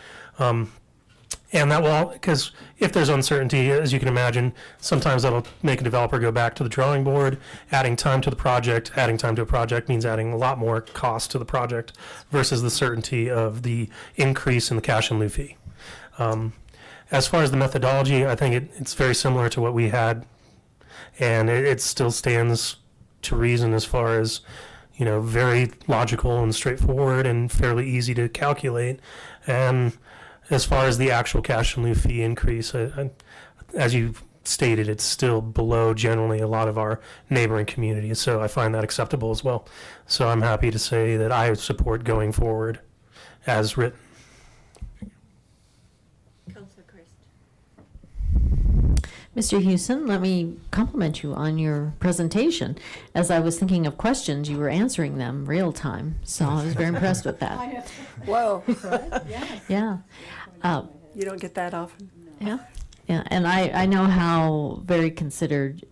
And that will, because if there's uncertainty, as you can imagine, sometimes that'll make a developer go back to the drawing board. Adding time to the project, adding time to a project means adding a lot more cost to the project versus the certainty of the increase in the cash in lieu fee. As far as the methodology, I think it's very similar to what we had, and it still stands to reason as far as, very logical and straightforward and fairly easy to calculate. And as far as the actual cash in lieu fee increase, as you stated, it's still below generally a lot of our neighboring communities, so I find that acceptable as well. So I'm happy to say that I support going forward as written. Mr. Houston, let me compliment you on your presentation. As I was thinking of questions, you were answering them real time, so I was very impressed with that. Whoa. Yeah. You don't get that often. Yeah. Yeah, and I know how very considered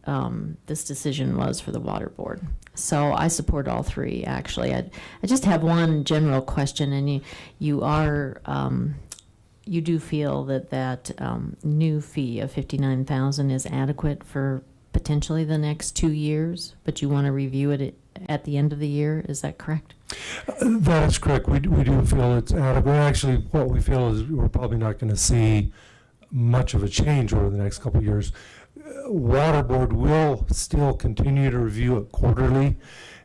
this decision was for the water board. So I support all three, actually. I just have one general question, and you do feel that new fee of $59,000 is adequate for potentially the next 2 years, but you want to review it at the end of the year. Is that correct? That is correct. We do feel it's adequate. Actually, what we feel is we're probably not going to see much of a change over the next couple of years. Water board will still continue to review it quarterly,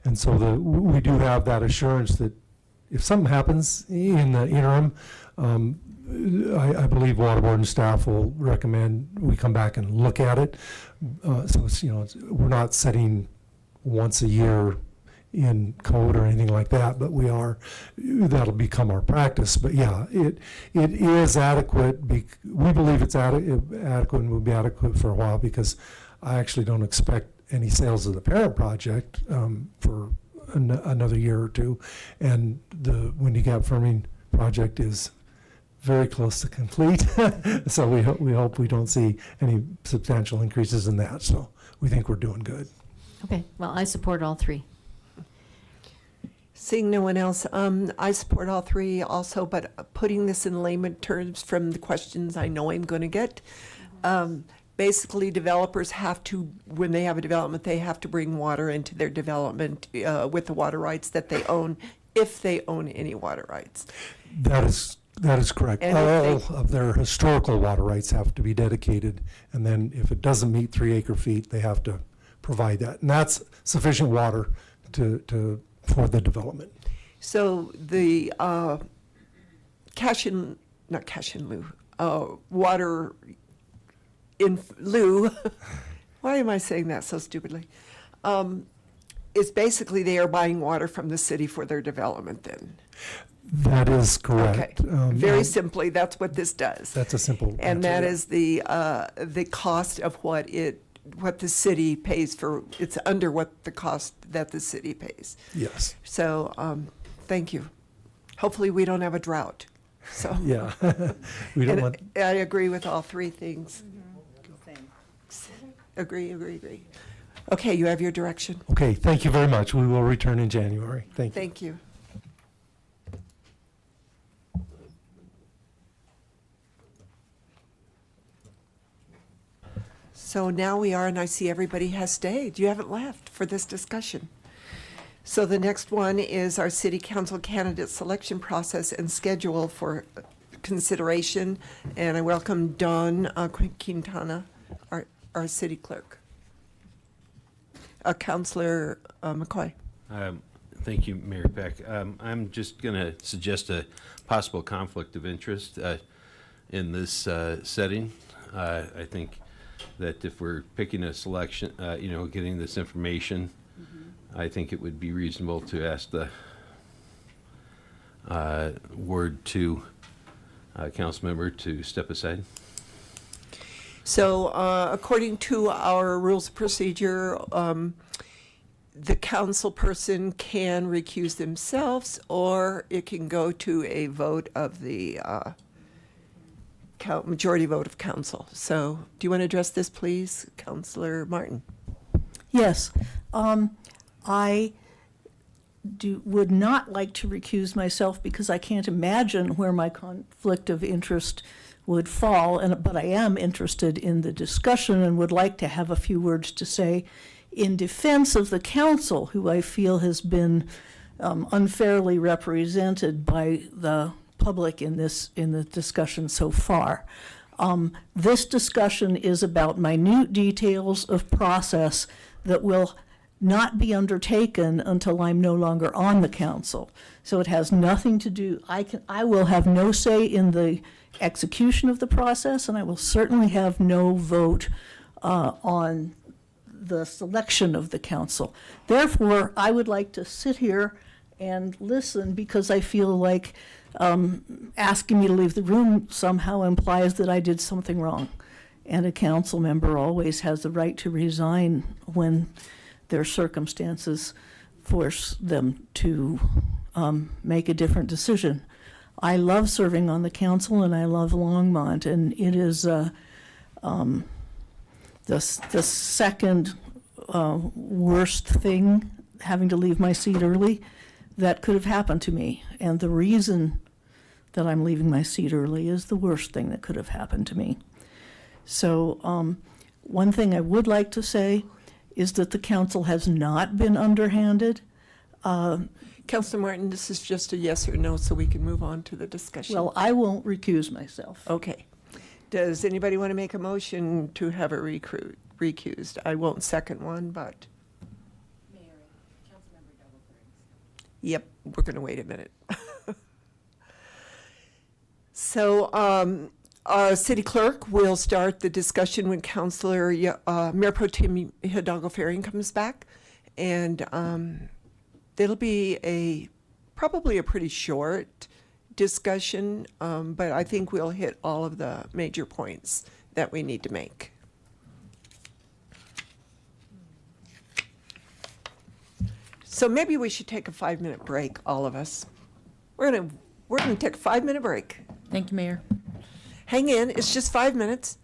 and so we do have that assurance that if something happens in the interim, I believe water board and staff will recommend we come back and look at it. So we're not setting once a year in code or anything like that, but that'll become our practice. But yeah, it is adequate. We believe it's adequate and will be adequate for a while, because I actually don't expect any sales of the parent project for another year or two, and the Windy Gap firming project is very close to complete. So we hope we don't see any substantial increases in that. So we think we're doing good. Okay, well, I support all three. Seeing no one else, I support all three also, but putting this in layman terms from the questions I know I'm going to get, basically developers have to, when they have a development, they have to bring water into their development with the water rights that they own, if they own any water rights. That is correct. And if All of their historical water rights have to be dedicated, and then if it doesn't meet 3 acre-feet, they have to provide that. And that's sufficient water for the development. So the water in lieu, why am I saying that so stupidly? Is basically they are buying water from the city for their development then. That is correct. Okay. Very simply, that's what this does. That's a simple And answer, that yeah. is the cost of what the city pays for. It's under what the cost that the city pays. Yes. So, thank you. Hopefully, we don't have a drought. So Yeah. We don't And want, I agree with all three things. Agree. Okay, you have your direction. okay, thank you very much. We will return in January. Thank you. Thank you. So now we are, and I see everybody has stayed. You haven't left for this discussion. So the next one is our city council candidate selection process and schedule for consideration. And I welcome Dawn Quintana, our city clerk. Councilor McCoy. Thank you, Mayor Peck. I'm just going to suggest a possible conflict of interest in this setting. I think that if we're picking a selection, getting this information, I think it would be reasonable to ask the Ward 2 council member to step aside. So according to our rules of procedure, the council person can recuse themselves, or it can go to a vote of the majority vote of council. So do you want to address this, please, Councilor Martin? Yes. I would not like to recuse myself because I can't imagine where my conflict of interest would fall, but I am interested in the discussion and would like to have a few words to say in defense of the council, who I feel has been unfairly represented by the public in the discussion so far. This discussion is about minute details of process that will not be undertaken until I'm no longer on the council. So it has nothing to do, I will have no say in the execution of the process, and I will certainly have no vote on the selection of the council. Therefore, I would like to sit here and listen, because I feel like asking me to leave the room somehow implies that I did something wrong. And a council member always has the right to resign when their circumstances force them to make a different decision. I love serving on the council, and I love Longmont, and it is the second worst thing, having to leave my seat early, that could have happened to me. And the reason that I'm leaving my seat early is the worst thing that could have happened to me. So one thing I would like to say is that the council has not been underhanded. Councilor Martin, this is just a yes or no, so we can move on to the discussion. Well, I won't recuse myself. Okay. Does anybody want to make a motion to have it recused? I won't second one, but. Yep, we're going to wait a minute. So our city clerk will start the discussion when Councilor Mayor Pro Tem Hidalgo Ferring comes back, and it'll be probably a pretty short discussion, but I think we'll hit all of the major points that we need to make. So maybe we should take a 5-minute break, all of us. We're gonna take a 5-minute break. Thank you, Mayor. Hang in, it's just 5 minutes.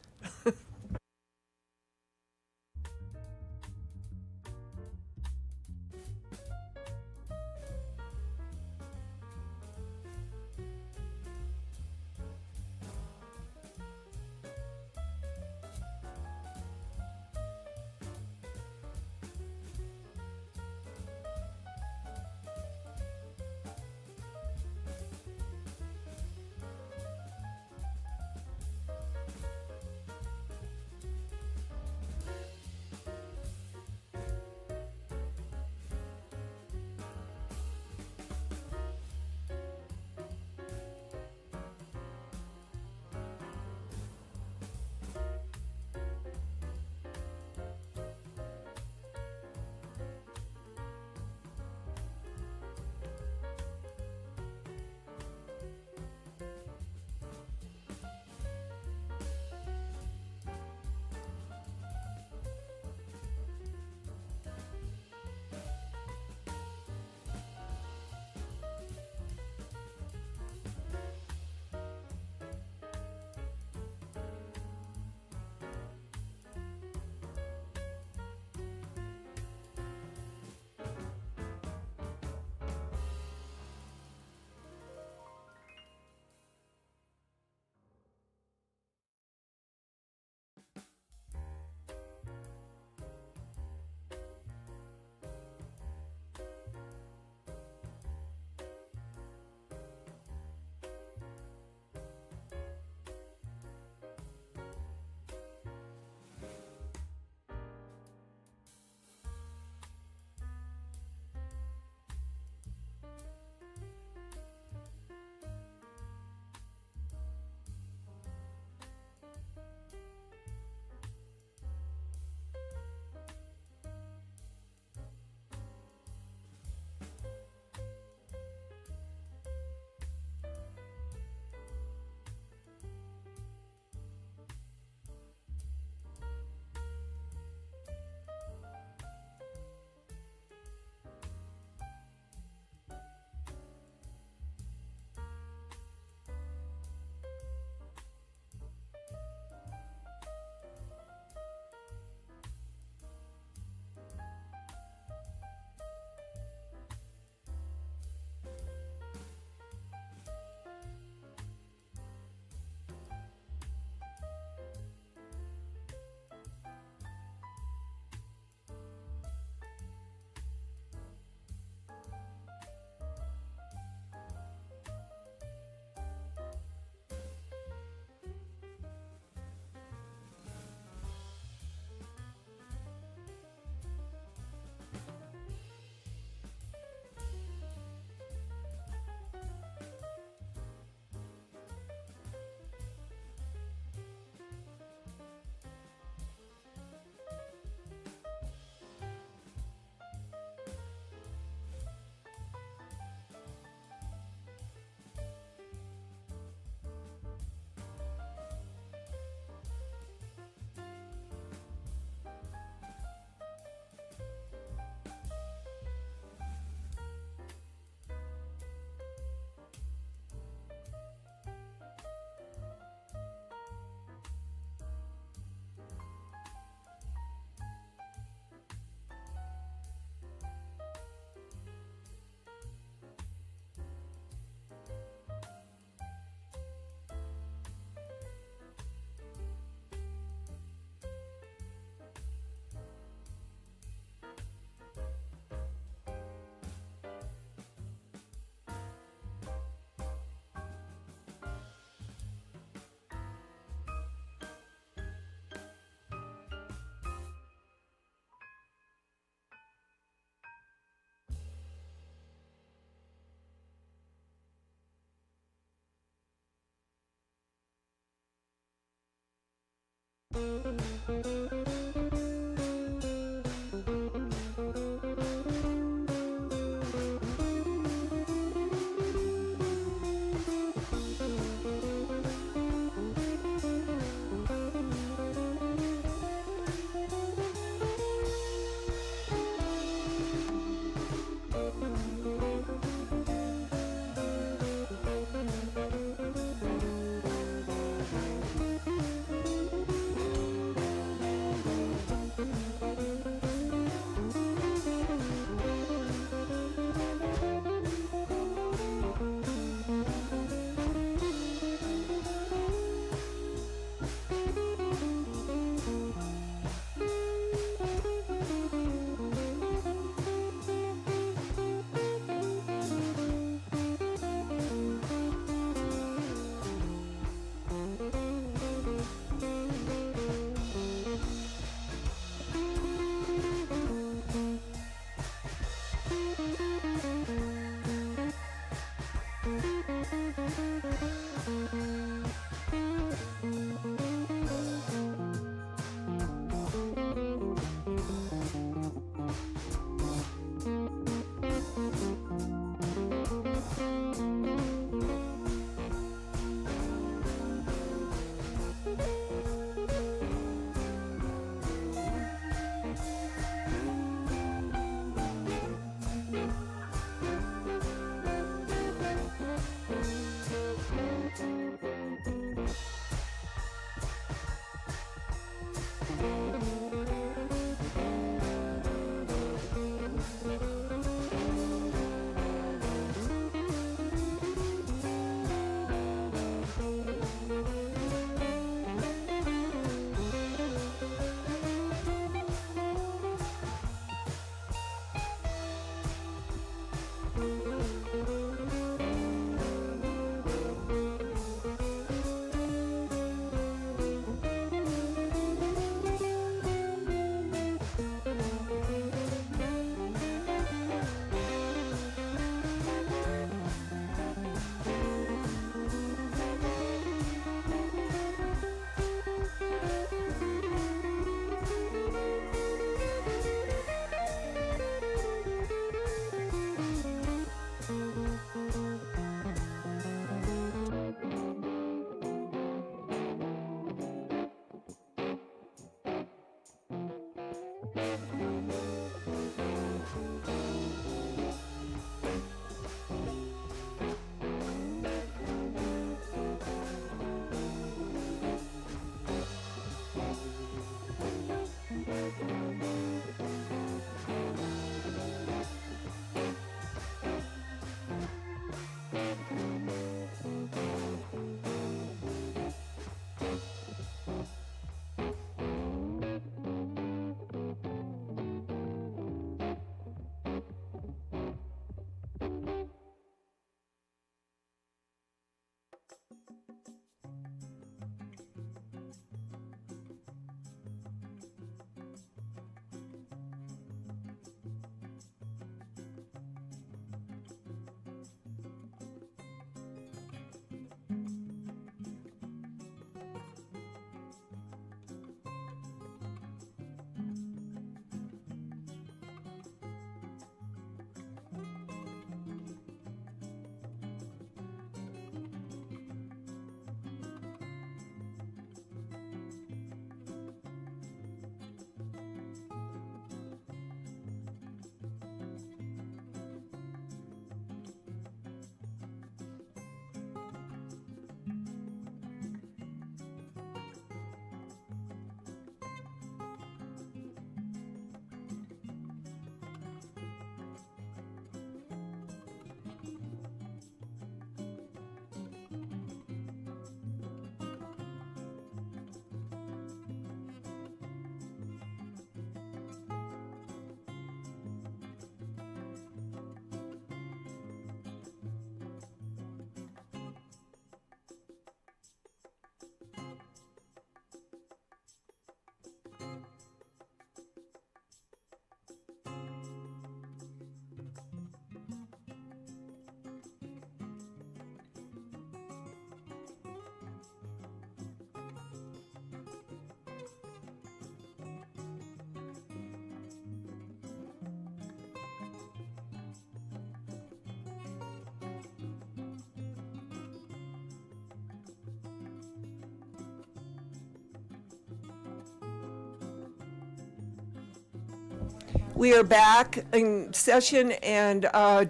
We are back in session, and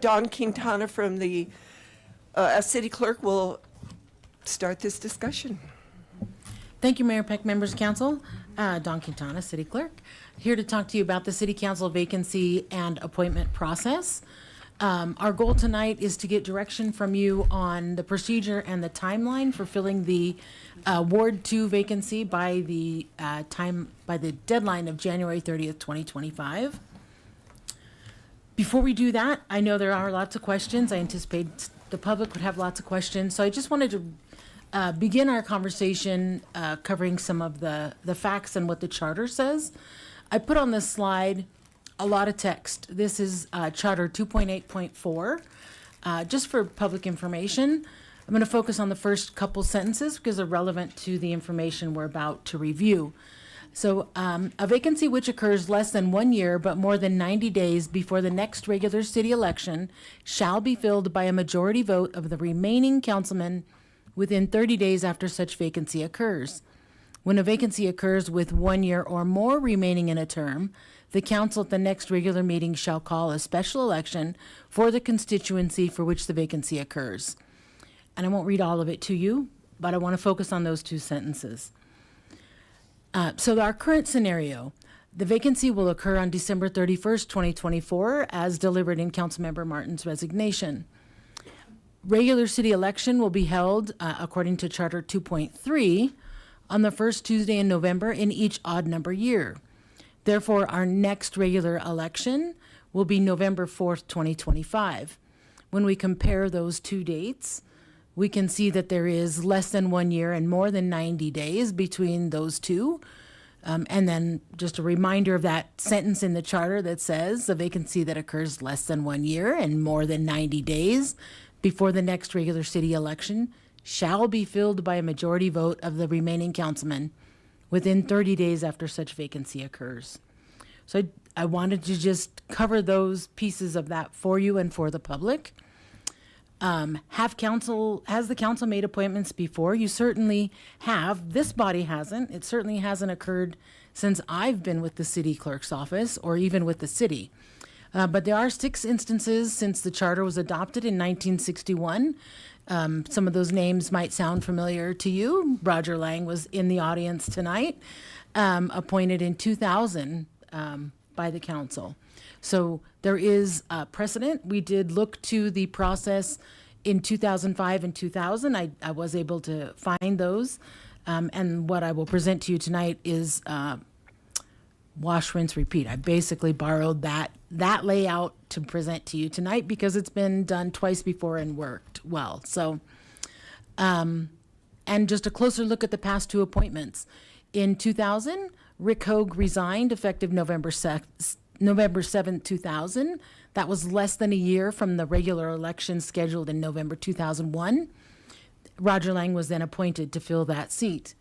Don Quintana from the city clerk will start this discussion. Thank you, Mayor Peck, members of council. Don Quintana, city clerk, here to talk to you about the city council vacancy and appointment process. Our goal tonight is to get direction from you on the procedure and the timeline for filling the Ward 2 vacancy by the deadline of January 30th, 2025. Before we do that, I know there are lots of questions. I anticipate the public would have lots of questions. So I just wanted to begin our conversation covering some of the facts and what the charter says. I put on this slide a lot of text. This is Charter 2.8.4. Just for public information, I'm going to focus on the first couple sentences because they're relevant to the information we're about to review. So a vacancy which occurs less than 1 year but more than 90 days before the next regular city election shall be filled by a majority vote of the remaining councilmen within 30 days after such vacancy occurs. When a vacancy occurs with 1 year or more remaining in a term, the council at the next regular meeting shall call a special election for the constituency for which the vacancy occurs. And I won't read all of it to you, but I want to focus on those two sentences. So our current scenario, the vacancy will occur on December 31st, 2024, as delivered in Councilmember Martin's resignation. Regular city election will be held, according to Charter 2.3, on the first Tuesday in November in each odd number year. Therefore, our next regular election will be November 4th, 2025. When we compare those two dates, we can see that there is less than 1 year and more than 90 days between those two. And then just a reminder of that sentence in the charter that says a vacancy that occurs less than 1 year and more than 90 days before the next regular city election shall be filled by a majority vote of the remaining councilmen within 30 days after such vacancy occurs. So I wanted to just cover those pieces of that for you and for the public. Has the council made appointments before? You certainly have. This body hasn't. It certainly hasn't occurred since I've been with the city clerk's office or even with the city. But there are 6 instances since the charter was adopted in 1961. Some of those names might sound familiar to you. Roger Lang was in the audience tonight, appointed in 2000 by the council. So there is a precedent. We did look to the process in 2005 and 2000. I was able to find those. And what I will present to you tonight is wash, rinse, repeat. I basically borrowed that layout to present to you tonight because it's been done twice before and worked well. So, and just a closer look at the past 2 appointments. In 2000, Rick Hogue resigned effective November 7th, 2000. That was less than a year from the regular election scheduled in November 2001. Roger Lang was then appointed to fill that seat.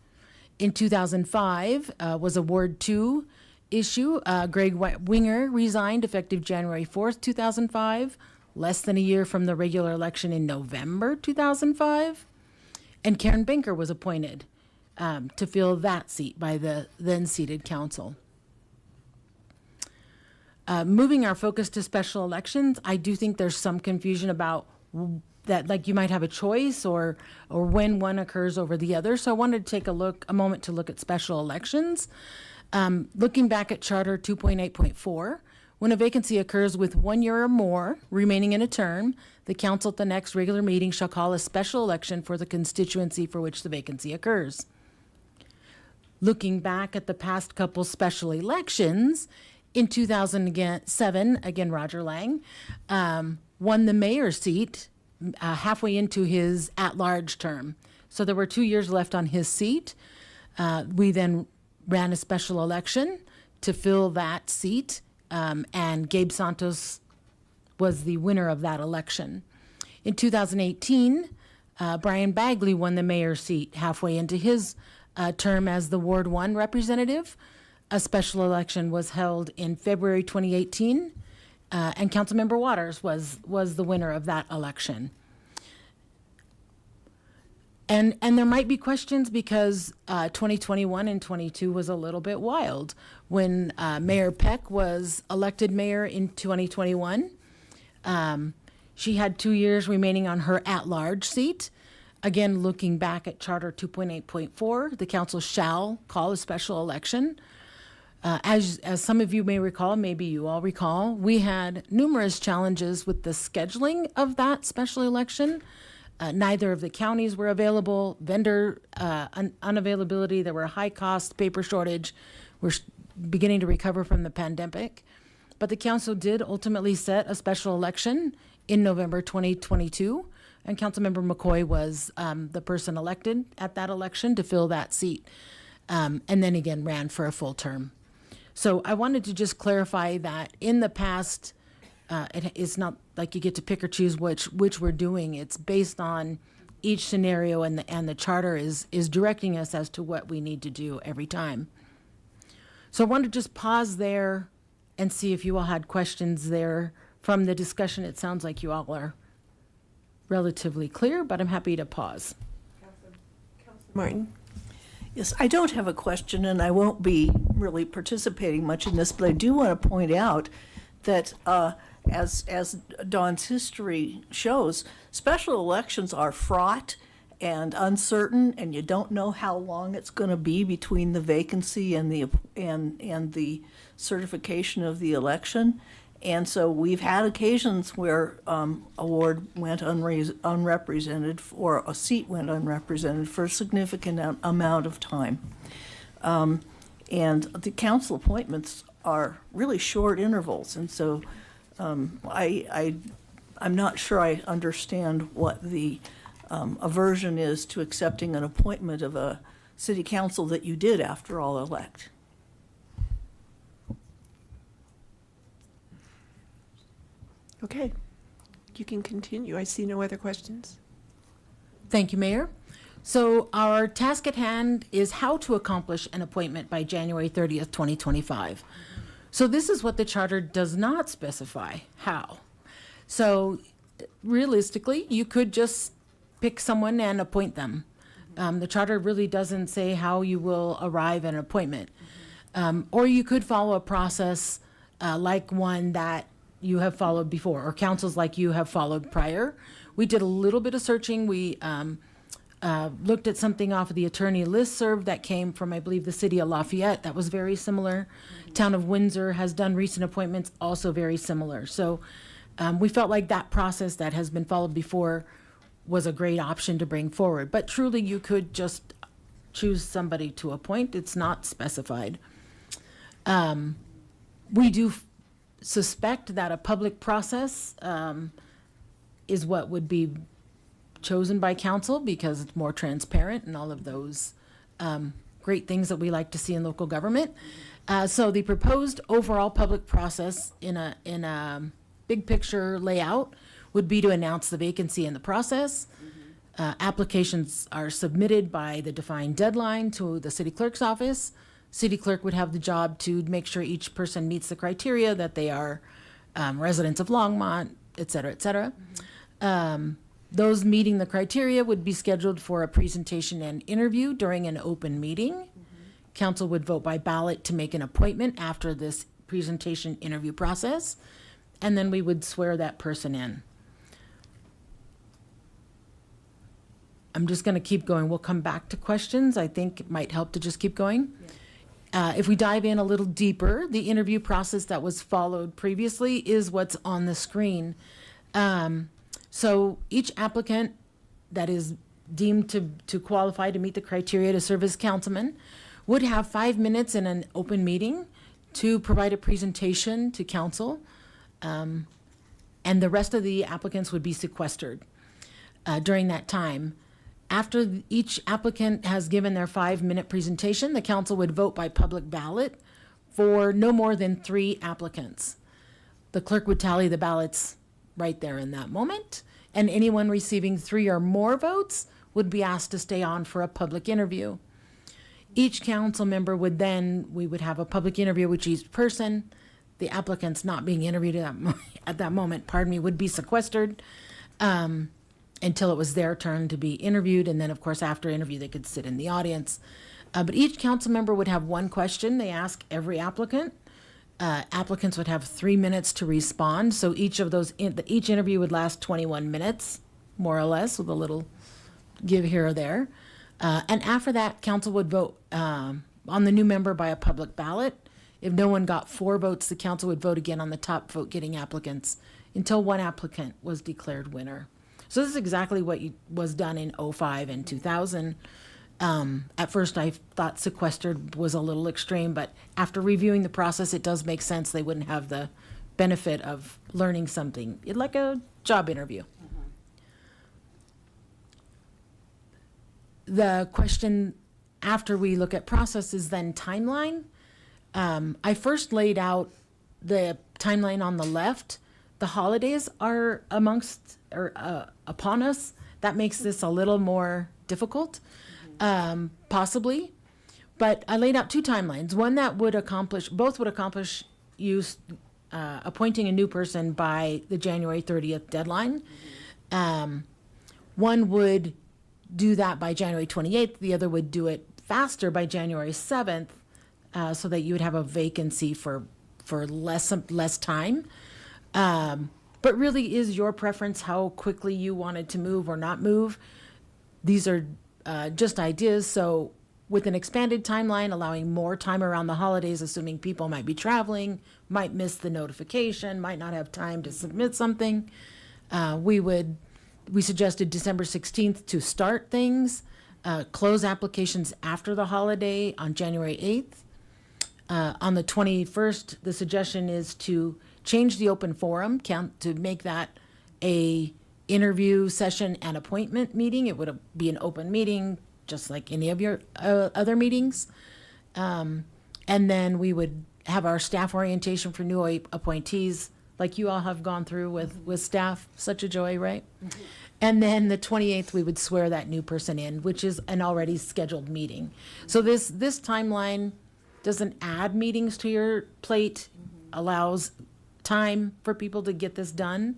In 2005 was a Ward 2 issue. Greg Winger resigned effective January 4th, 2005, less than a year from the regular election in November 2005. And Karen Banker was appointed to fill that seat by the then seated council. Moving our focus to special elections, I do think there's some confusion about that, like you might have a choice or when one occurs over the other. So I wanted to take a moment to look at special elections. Looking back at Charter 2.8.4, when a vacancy occurs with 1 year or more remaining in a term, the council at the next regular meeting shall call a special election for the constituency for which the vacancy occurs. Looking back at the past couple special elections, in 2007, again, Roger Lang won the mayor's seat halfway into his at-large term. So there were 2 years left on his seat. We then ran a special election to fill that seat, and Gabe Santos was the winner of that election. In 2018, Brian Bagley won the mayor's seat halfway into his term as the Ward 1 representative. A special election was held in February 2018, and Councilmember Waters was the winner of that election. And there might be questions because 2021 and 22 was a little bit wild. When Mayor Peck was elected mayor in 2021, she had 2 years remaining on her at-large seat. Again, looking back at Charter 2.8.4, the council shall call a special election. As some of you may recall, maybe you all recall, we had numerous challenges with the scheduling of that special election. Neither of the counties were available, vendor unavailability, there were high cost, paper shortage. We're beginning to recover from the pandemic. But the council did ultimately set a special election in November 2022, and Councilmember McCoy was the person elected at that election to fill that seat, and then again ran for a full term. So I wanted to just clarify that in the past, it's not like you get to pick or choose which we're doing. It's based on each scenario, and the charter is directing us as to what we need to do every time. So I wanted to just pause there and see if you all had questions there. From the discussion, it sounds like you all are relatively clear, but I'm happy to pause. Martin? Yes, I don't have a question, and I won't be really participating much in this, but I do want to point out that as Dawn's history shows, special elections are fraught and uncertain, and you don't know how long it's going to be between the vacancy and the certification of the election. And so we've had occasions where a ward went unrepresented, or a seat went unrepresented for a significant amount of time. And the council appointments are really short intervals, and so I'm not sure I understand what the aversion is to accepting an appointment of a city council that you did, after all, elect. Okay, you can continue. I see no other questions. Thank you, Mayor. So our task at hand is how to accomplish an appointment by January 30th, 2025. So this is what the charter does not specify, how. So realistically, you could just pick someone and appoint them. The charter really doesn't say how you will arrive at an appointment. Or you could follow a process like one that you have followed before, or councils like you have followed prior. We did a little bit of searching. We looked at something off of the attorney listserv that came from, I believe, the city of Lafayette. That was very similar. Town of Windsor has done recent appointments, also very similar. So we felt like that process that has been followed before was a great option to bring forward. But truly, you could just choose somebody to appoint. It's not specified. We do suspect that a public process is what would be chosen by council because it's more transparent and all of those great things that we like to see in local government. So the proposed overall public process in a big picture layout would be to announce the vacancy in the process. Applications are submitted by the defined deadline to the city clerk's office. City clerk would have the job to make sure each person meets the criteria, that they are residents of Longmont, et cetera, et cetera. Those meeting the criteria would be scheduled for a presentation and interview during an open meeting. Council would vote by ballot to make an appointment after this presentation interview process, and then we would swear that person in. I'm just going to keep going. We'll come back to questions. I think it might help to just keep going. If we dive in a little deeper, the interview process that was followed previously is what's on the screen. So each applicant that is deemed to qualify to meet the criteria to serve as councilman would have 5 minutes in an open meeting to provide a presentation to council, and the rest of the applicants would be sequestered during that time. After each applicant has given their 5-minute presentation, the council would vote by public ballot for no more than 3 applicants. The clerk would tally the ballots right there in that moment, and anyone receiving 3 or more votes would be asked to stay on for a public interview. Each council member would then, we would have a public interview with each person. The applicants not being interviewed at that moment, would be sequestered until it was their turn to be interviewed. And then, of course, after interview, they could sit in the audience. But each council member would have one question they ask every applicant. Applicants would have 3 minutes to respond. So each of those, each interview would last 21 minutes, more or less, with a little give here or there. And after that, council would vote on the new member by a public ballot. If no one got 4 votes, the council would vote again on the top vote getting applicants until one applicant was declared winner. So this is exactly what was done in 2005 and 2000. At first, I thought sequestered was a little extreme, but after reviewing the process, it does make sense. They wouldn't have the benefit of learning something, like a job interview. The question after we look at process is then timeline. I first laid out the timeline on the left. The holidays are upon us. That makes this a little more difficult, possibly. But I laid out 2 timelines. One that would accomplish, both would accomplish you appointing a new person by the January 30th deadline. One would do that by January 28th. The other would do it faster by January 7th, so that you would have a vacancy for less time. But really is your preference how quickly you wanted to move or not move. These are just ideas. So with an expanded timeline, allowing more time around the holidays, assuming people might be traveling, might miss the notification, might not have time to submit something, we suggested December 16th to start things, close applications after the holiday on January 8th. On the 21st, the suggestion is to change the open forum to make that a interview session and appointment meeting. It would be an open meeting, just like any of your other meetings. And then we would have our staff orientation for new appointees, like you all have gone through with staff. Such a joy, right? Mm-hmm. And then the 28th, we would swear that new person in, which is an already scheduled meeting. So this timeline doesn't add meetings to your plate, allows time for people to get this done.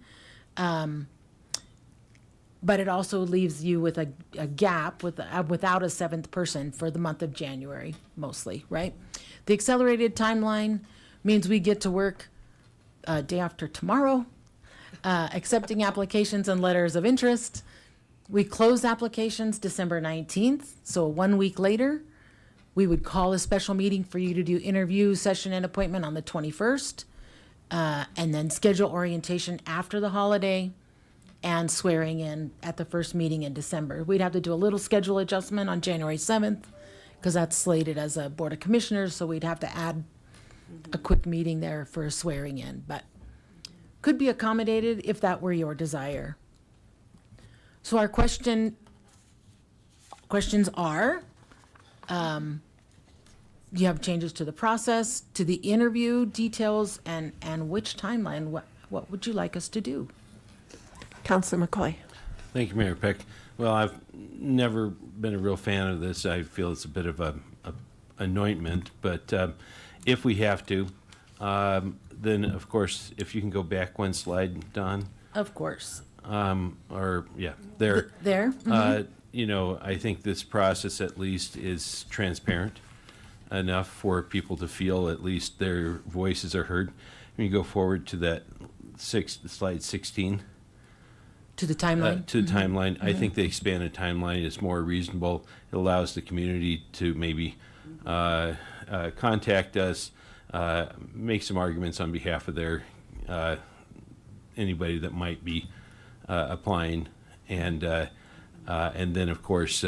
but it also leaves you with a gap without a seventh person for the month of January, mostly, right? The accelerated timeline means we get to work day after tomorrow, accepting applications and letters of interest. We close applications December 19th, so 1 week later, we would call a special meeting for you to do interview, session, and appointment on the 21st, and then schedule orientation after the holiday and swearing in at the first meeting in December. We'd have to do a little schedule adjustment on January 7th because that's slated as a Board of Commissioners, so we'd have to add a quick meeting there for swearing in, but could be accommodated if that were your desire. So our questions are, do you have changes to the process, to the interview details, and which timeline? What would you like us to do? Councilor McCoy. Thank you, Mayor Peck. Well, I've never been a real fan of this. I feel it's a bit of a anointment, but if we have to, then of course, if you can go back one slide, Don. Of course. There. There. You know, I think this process at least is transparent enough for people to feel at least their voices are heard. When you go forward to that slide 16. To the timeline? To the timeline. I think the expanded timeline is more reasonable. It allows the community to maybe contact us, make some arguments on behalf of their anybody that might be applying, and then of course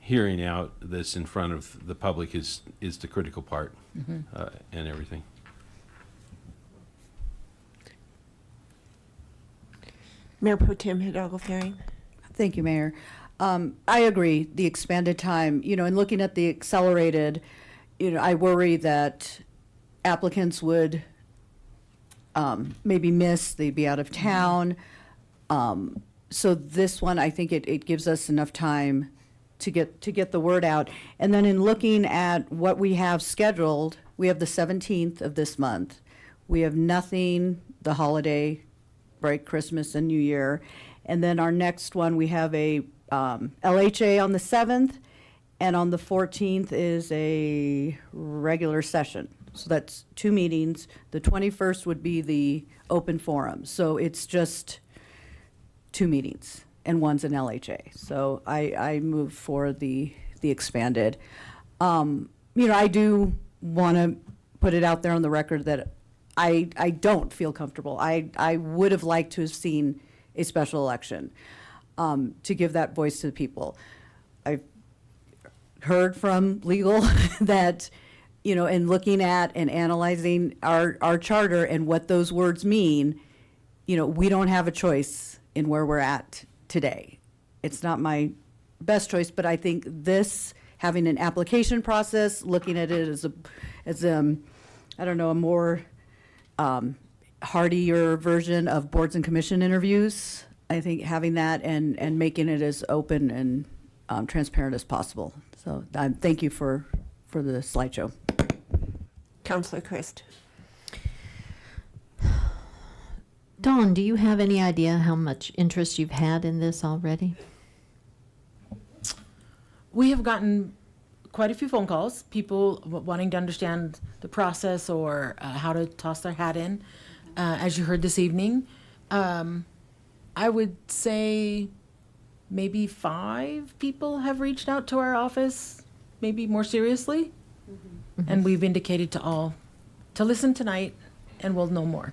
hearing out this in front of the public is the critical part, and everything. Mayor Pro Tem Hidalgo Ferring. Thank you, Mayor. I agree, the expanded time, and looking at the accelerated, I worry that applicants would maybe miss, they'd be out of town. So this one, I think it gives us enough time to get the word out. And then in looking at what we have scheduled, we have the 17th of this month. We have nothing, the holiday break, Christmas and New Year. And then our next one, we have a LHA on the 7th, and on the 14th is a regular session. So that's 2 meetings. The 21st would be the open forum. So it's just 2 meetings, and one's an LHA. So I move for the expanded. I do want to put it out there on the record that I don't feel comfortable. I would have liked to have seen a special election to give that voice to the people. I've heard from legal that, in looking at and analyzing our charter and what those words mean, we don't have a choice in where we're at today. It's not my best choice, but I think this, having an application process, looking at it as a more heartier version of boards and commission interviews. I think having that and making it as open and transparent as possible. So thank you for the slideshow. Councilor Christ. Dawn, do you have any idea how much interest you've had in this already? We have gotten quite a few phone calls, people wanting to understand the process or how to toss their hat in, as you heard this evening. I would say maybe 5 people have reached out to our office, maybe more seriously. Mm-hmm. And we've indicated to all to listen tonight, and we'll know more.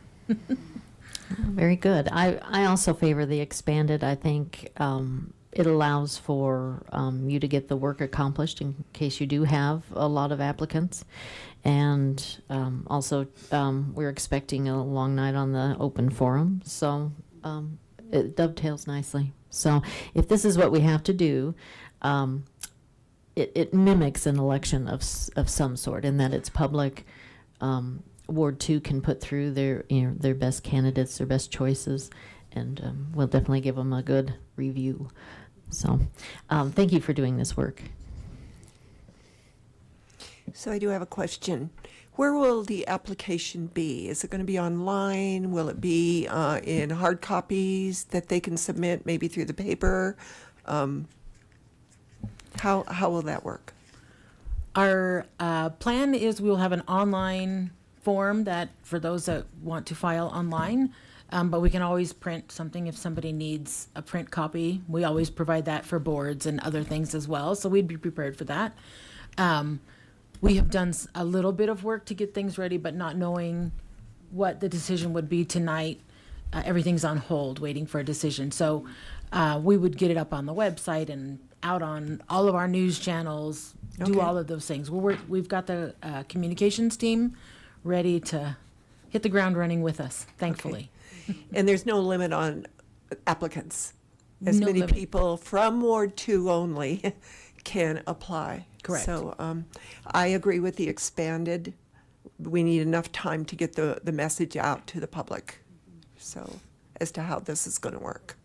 Very good. I also favor the expanded. I think it allows for you to get the work accomplished in case you do have a lot of applicants. And also, we're expecting a long night on the open forum, so it dovetails nicely. So if this is what we have to do, it mimics an election of some sort in that it's public. Ward 2 can put through their best candidates, their best choices, and we'll definitely give them a good review. So thank you for doing this work. So I do have a question. Where will the application be? Is it going to be online? Will it be in hard copies that they can submit, maybe through the paper? How will that work? Our plan is we will have an online form that for those that want to file online, but we can always print something if somebody needs a print copy. We always provide that for boards and other things as well, so we'd be prepared for that. We have done a little bit of work to get things ready, but not knowing what the decision would be tonight. Everything's on hold, waiting for a decision. So we would get it up on the website and out on all of our news channels, do Okay. all of those things. We've got the communications team ready to hit the ground running with us, thankfully. And there's no limit on applicants? As No many limit. people from Ward 2 only can apply? Correct. So I agree with the expanded. We need enough time to get the message out to the public, so, as to how this is going to work.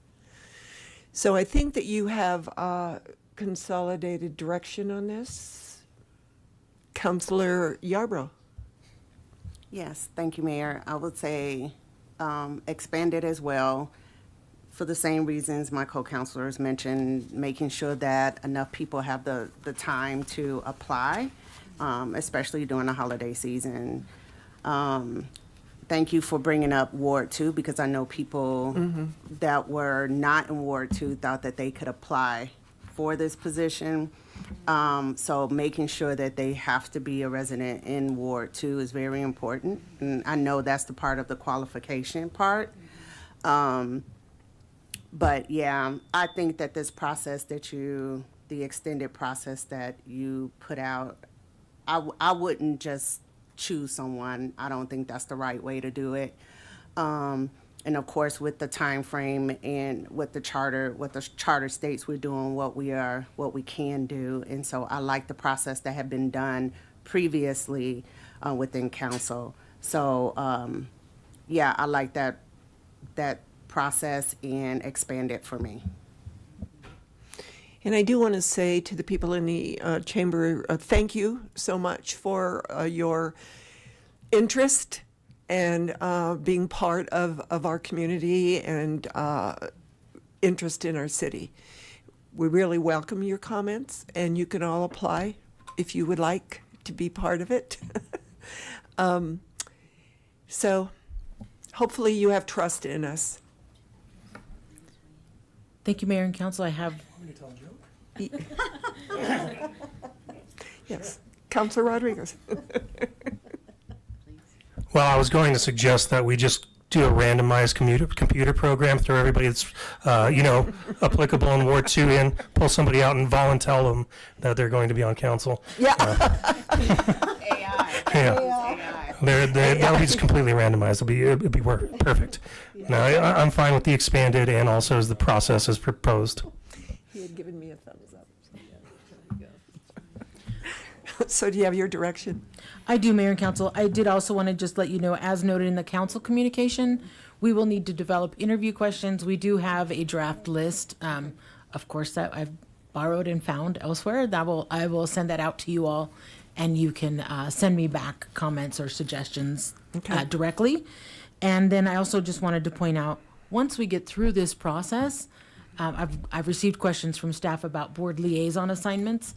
So I think that you have consolidated direction on this. Councilor Yarbrough. Yes, thank you, Mayor. I would say expanded as well, for the same reasons my co-councilors mentioned, making sure that enough people have the time to apply, especially during the holiday season. Thank you for bringing up Ward 2, because I know people that were not in Ward 2 thought that they could apply for this position. So making sure that they have to be a resident in Ward 2 is very important. And I know that's the part of the qualification part. But yeah, I think that this process the extended process that you put out, I wouldn't just choose someone. I don't think that's the right way to do it. And of course, with the time frame and with the charter states, we're doing what we can do. And so I like the process that had been done previously within council. So yeah, I like that process and expand it for me. And I do want to say to the people in the chamber, thank you so much for your interest and being part of our community and interest in our city. We really welcome your comments, and you can all apply if you would like to be part of it. So hopefully you have trust in us. Thank you, Mayor and Council. I have. Yes, Councilor Rodriguez. Well, I was going to suggest that we just do a randomized computer program, throw everybody that's, applicable in Ward 2 in, pull somebody out and volunteer them that they're going to be on council. Yeah. Yeah. That'll be just completely randomized. It'll be perfect. No, I'm fine with the expanded and also as the process is proposed. He had given me a thumbs up. So do you have your direction? I do, Mayor and Council. I did also want to just let you know, as noted in the council communication, we will need to develop interview questions. We do have a draft list, of course, that I've borrowed and found elsewhere. I will send that out to you all, and you can send me back comments or suggestions directly. And then I also just wanted to point out, once we get through this process, I've received questions from staff about board liaison assignments.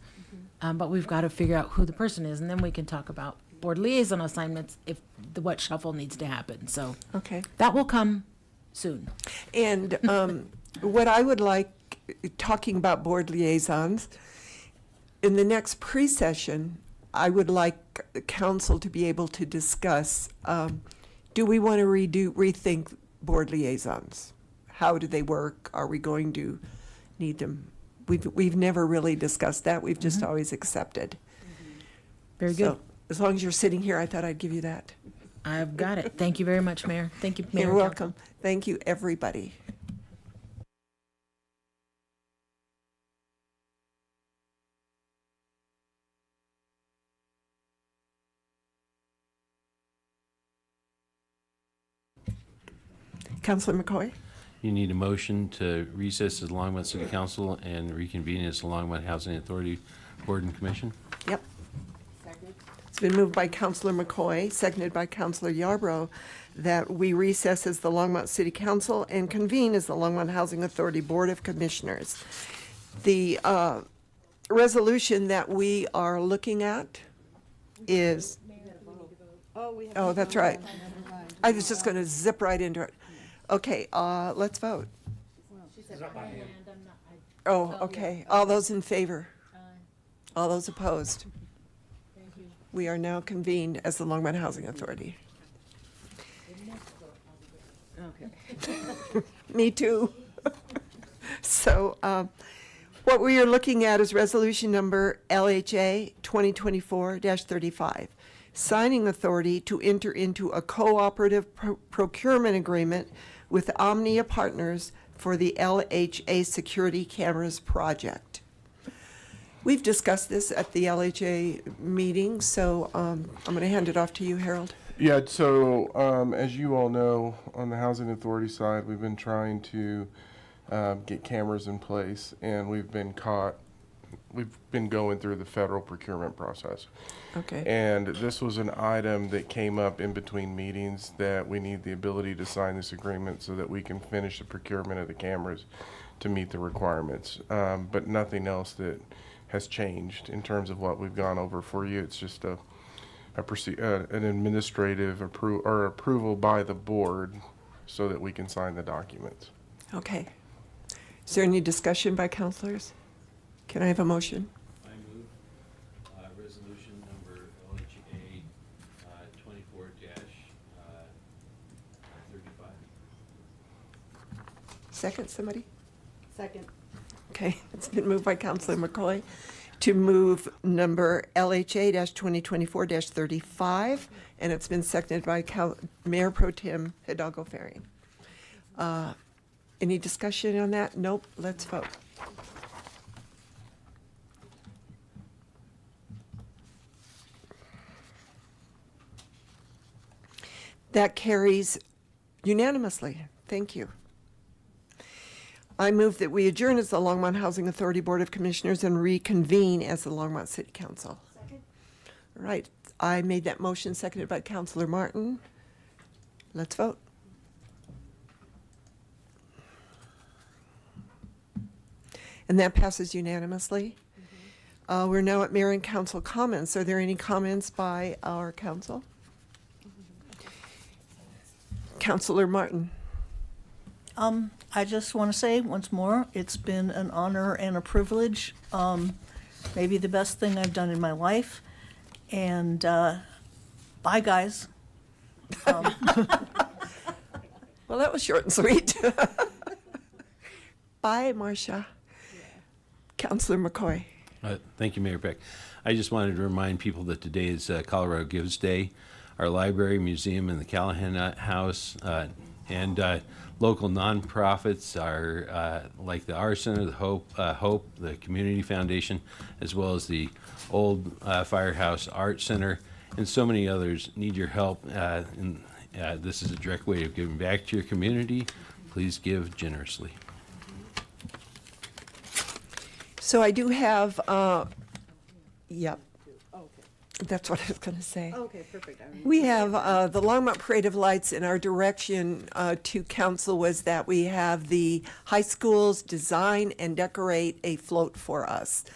But we've got to figure out who the person is, and then we can talk about board liaison assignments if what shuffle needs to happen. So that will come soon. And what I would like, talking about board liaisons, in the next pre-session, I would like the council to be able to discuss, do we want to rethink board liaisons? How do they work? Are we going to need them? We've never really discussed that. We've just always accepted. Very good. So, as long as you're sitting here, I thought I'd give you that. I've got it. Thank you very much, Mayor. Thank you, Mayor. You're and welcome. Thank you, everybody. Councilor McCoy? You need a motion to recess as Longmont City Council and reconvene as the Longmont Housing Authority Board and Commission? Yep. It's been moved by Counselor McCoy, seconded by Counselor Yarbrough, that we recess as the Longmont City Council and convene as the Longmont Housing Authority Board of Commissioners. The resolution that we are looking at is, oh, that's right. I was just going to zip right into it. Okay, let's vote. Oh, okay. All those in favor? All those opposed? We are now convened as the Longmont Housing Authority. Me too. So what we are looking at is resolution number LHA 2024-35, signing authority to enter into a cooperative procurement agreement with Omnia Partners for the LHA security cameras project. We've discussed this at the LHA meeting, so I'm going to hand it off to you, Harold. Yeah, so as you all know, on the Housing Authority side, we've been trying to get cameras in place, and we've been going through the federal procurement process. Okay. And this was an item that came up in between meetings that we need the ability to sign this agreement so that we can finish the procurement of the cameras to meet the requirements. But nothing else that has changed in terms of what we've gone over for you. It's just an administrative approval by the board so that we can sign the documents. Okay. Is there any discussion by counselors? Can I have a motion? I move resolution number LHA 24-35. Second, somebody? Second. Okay, it's been moved by Counselor McCoy to move number LHA-2024-35, and it's been seconded by Mayor Pro Tem Hidalgo Ferring. Any discussion on that? Nope, let's vote. That carries unanimously. Thank you. I move that we adjourn as the Longmont Housing Authority Board of Commissioners and reconvene as the Longmont City Council. Second. All right, I made that motion, seconded by Counselor Martin. Let's vote. And that passes unanimously. We're now at Mayor and Council comments. Are there any comments by our council? Counselor Martin. I just want to say once more, it's been an honor and a privilege, maybe the best thing I've done in my life. And bye, guys. Well, that was short and sweet. Bye, Marcia. Counselor McCoy. Thank you, Mayor Peck. I just wanted to remind people that today is Colorado Gives Day. Our library, museum, and the Callahan House, and local nonprofits are like the Our Center, the Hope, the Community Foundation, as well as the Old Firehouse Art Center, and so many others need your help. And this is a direct way of giving back to your community. Please give generously. So I do have, yep. That's what I was going to say. Okay, perfect. We have the Longmont Parade of Lights, and our direction to council was that we have the high schools design and decorate a float for us.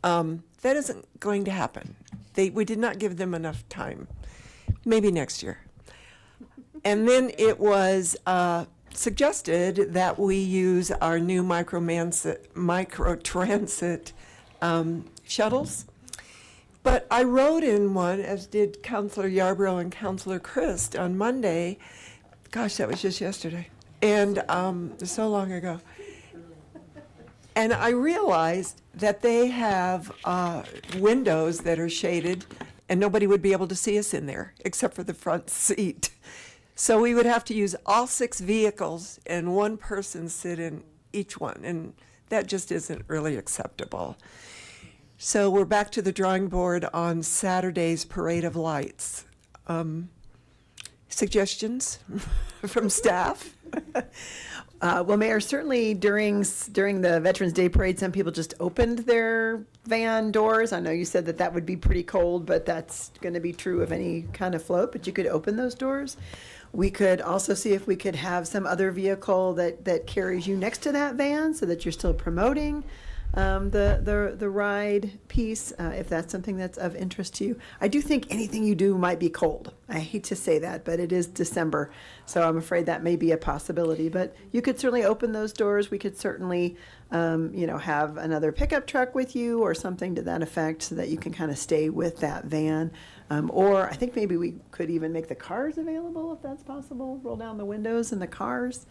That isn't going to happen. We did not give them enough time. Maybe next year. And then it was suggested that we use our new microtransit shuttles. But I rode in one, as did Counselor Yarbrough and Counselor Christ on Monday. Gosh, that was just yesterday. And so long ago. And I realized that they have windows that are shaded, and nobody would be able to see us in there, except for the front seat. So we would have to use all 6 vehicles and one person sit in each one, and that just isn't really acceptable. So we're back to the drawing board on Saturday's Parade of Lights. Suggestions from staff? Well, Mayor, certainly during the Veterans Day Parade, some people just opened their van doors. I know you said that would be pretty cold, but that's going to be true of any kind of float, but you could open those doors. We could also see if we could have some other vehicle that carries you next to that van so that you're still promoting the ride piece, if that's something that's of interest to you. I do think anything you do might be cold. I hate to say that, but it is December, so I'm afraid that may be a possibility. But you could certainly open those doors. We could certainly, have another pickup truck with you or something to that effect so that you can kind of stay with that van. Or I think maybe we could even make the cars available if that's possible. Roll down the windows in the cars.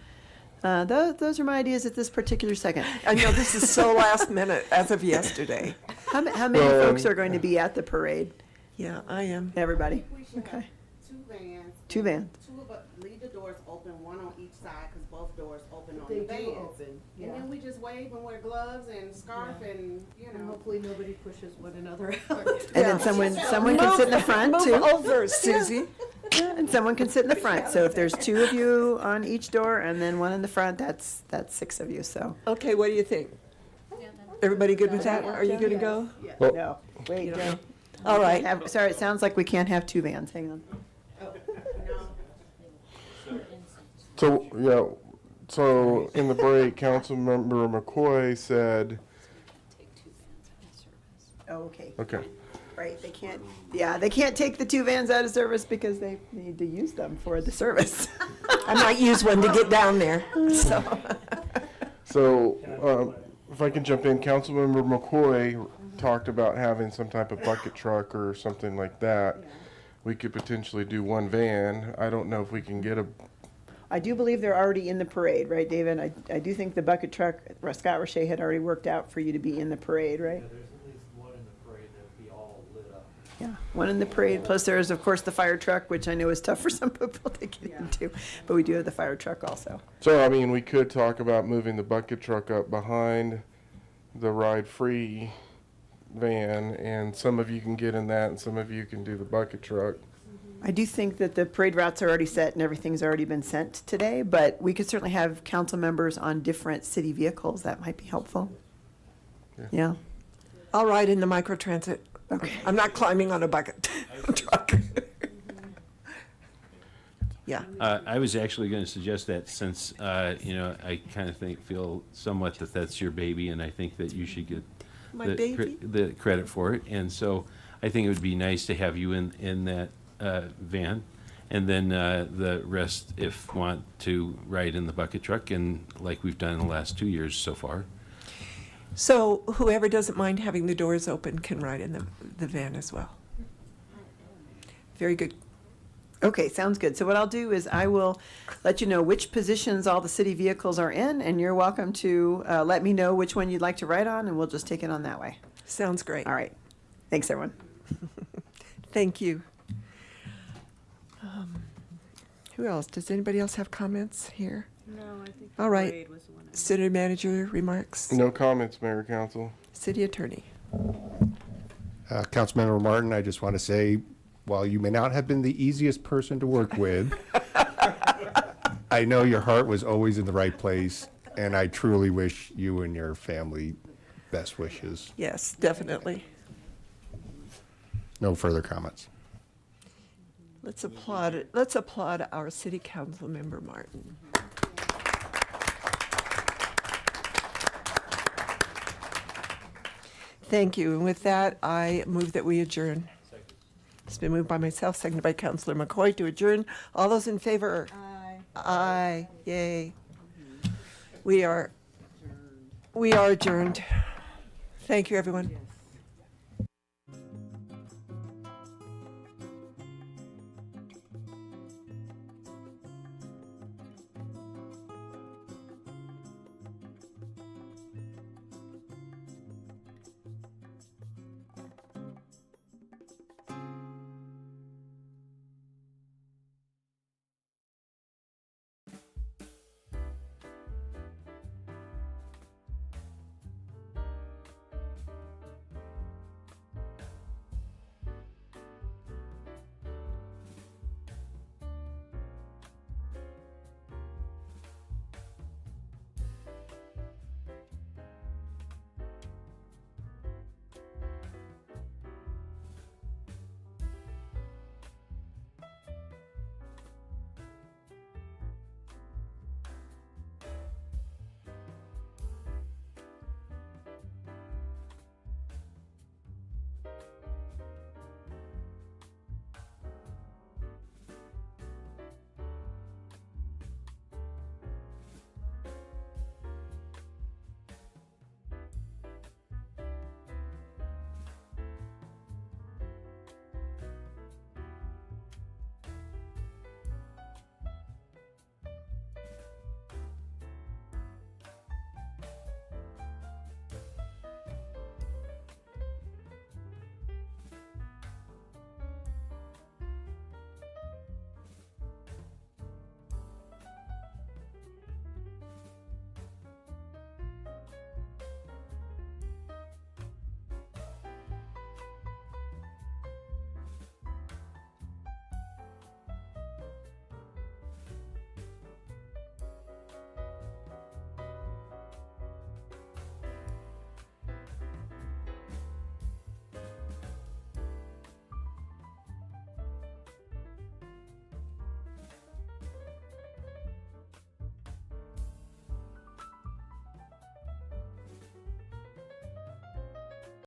Those are my ideas at this particular second. I know this is so last minute as of yesterday. How many folks are going to be at the parade? Yeah, I am. Everybody? Okay. Two vans. Leave the doors open, one on each side, because both doors open on the vans. And then we just wave and wear gloves and scarf and, Hopefully nobody pushes one another out. And then someone can sit in the front too. Move over, Susie. Yeah, and someone can sit in the front. So if there's two of you on each door and then one in the front, that's 6 of you, so. Okay, what do you think? Everybody good with that? Are you good to go? No, wait, no. All right. Sorry, it sounds like we can't have 2 vans. Hang on. So, so in the break, Councilmember McCoy said, Oh, okay. okay. Right, they can't take the 2 vans out of service because they need to use them for the service. I might use one to get down there, so. So, if I can jump in, Councilmember McCoy talked about having some type of bucket truck or something like that. We could potentially do 1 van. I don't know if we can get a, I do believe they're already in the parade, right, David? I do think the bucket truck, Scott Roche had already worked out for you to be in the parade, right? There's at least one in the parade that would be all lit up. Yeah, one in the parade, plus there is, of course, the fire truck, which I know is tough for some people to get into, but we do have the fire truck also. so I mean, we could talk about moving the bucket truck up behind the ride-free van, and some of you can get in that and some of you can do the bucket truck. I do think that the parade routes are already set and everything's already been sent today, but we could certainly have council members on different city vehicles. That might be helpful. Yeah. I'll ride in the microtransit. Okay. I'm not climbing on a bucket truck. Yeah. I was actually going to suggest that since, I kind of feel somewhat that that's your baby, and I think that you should get My baby? the credit for it. And so I think it would be nice to have you in that van, and then the rest, if want to ride in the bucket truck, and like we've done in the last 2 years so far. So whoever doesn't mind having the doors open can ride in the van as well. Very good. Okay, sounds good. So what I'll do is I will let you know which positions all the city vehicles are in, and you're welcome to let me know which one you'd like to ride on, and we'll just take it on that way. Sounds great. All right. Thanks, everyone. Thank you. Who else? Does anybody else have comments here? No, I think All right. City manager remarks? No comments, Mayor Council. City attorney? Councilmember Martin, I just want to say, while you may not have been the easiest person to work with, I know your heart was always in the right place, and I truly wish you and your family best wishes. Yes, definitely. No further comments. Let's applaud our city council member, Martin. Thank you. And with that, I move that we adjourn. It's been moved by myself, seconded by Councilor McCoy to adjourn. All those in favor? Aye. Aye. Yay. We are adjourned. Thank you, everyone.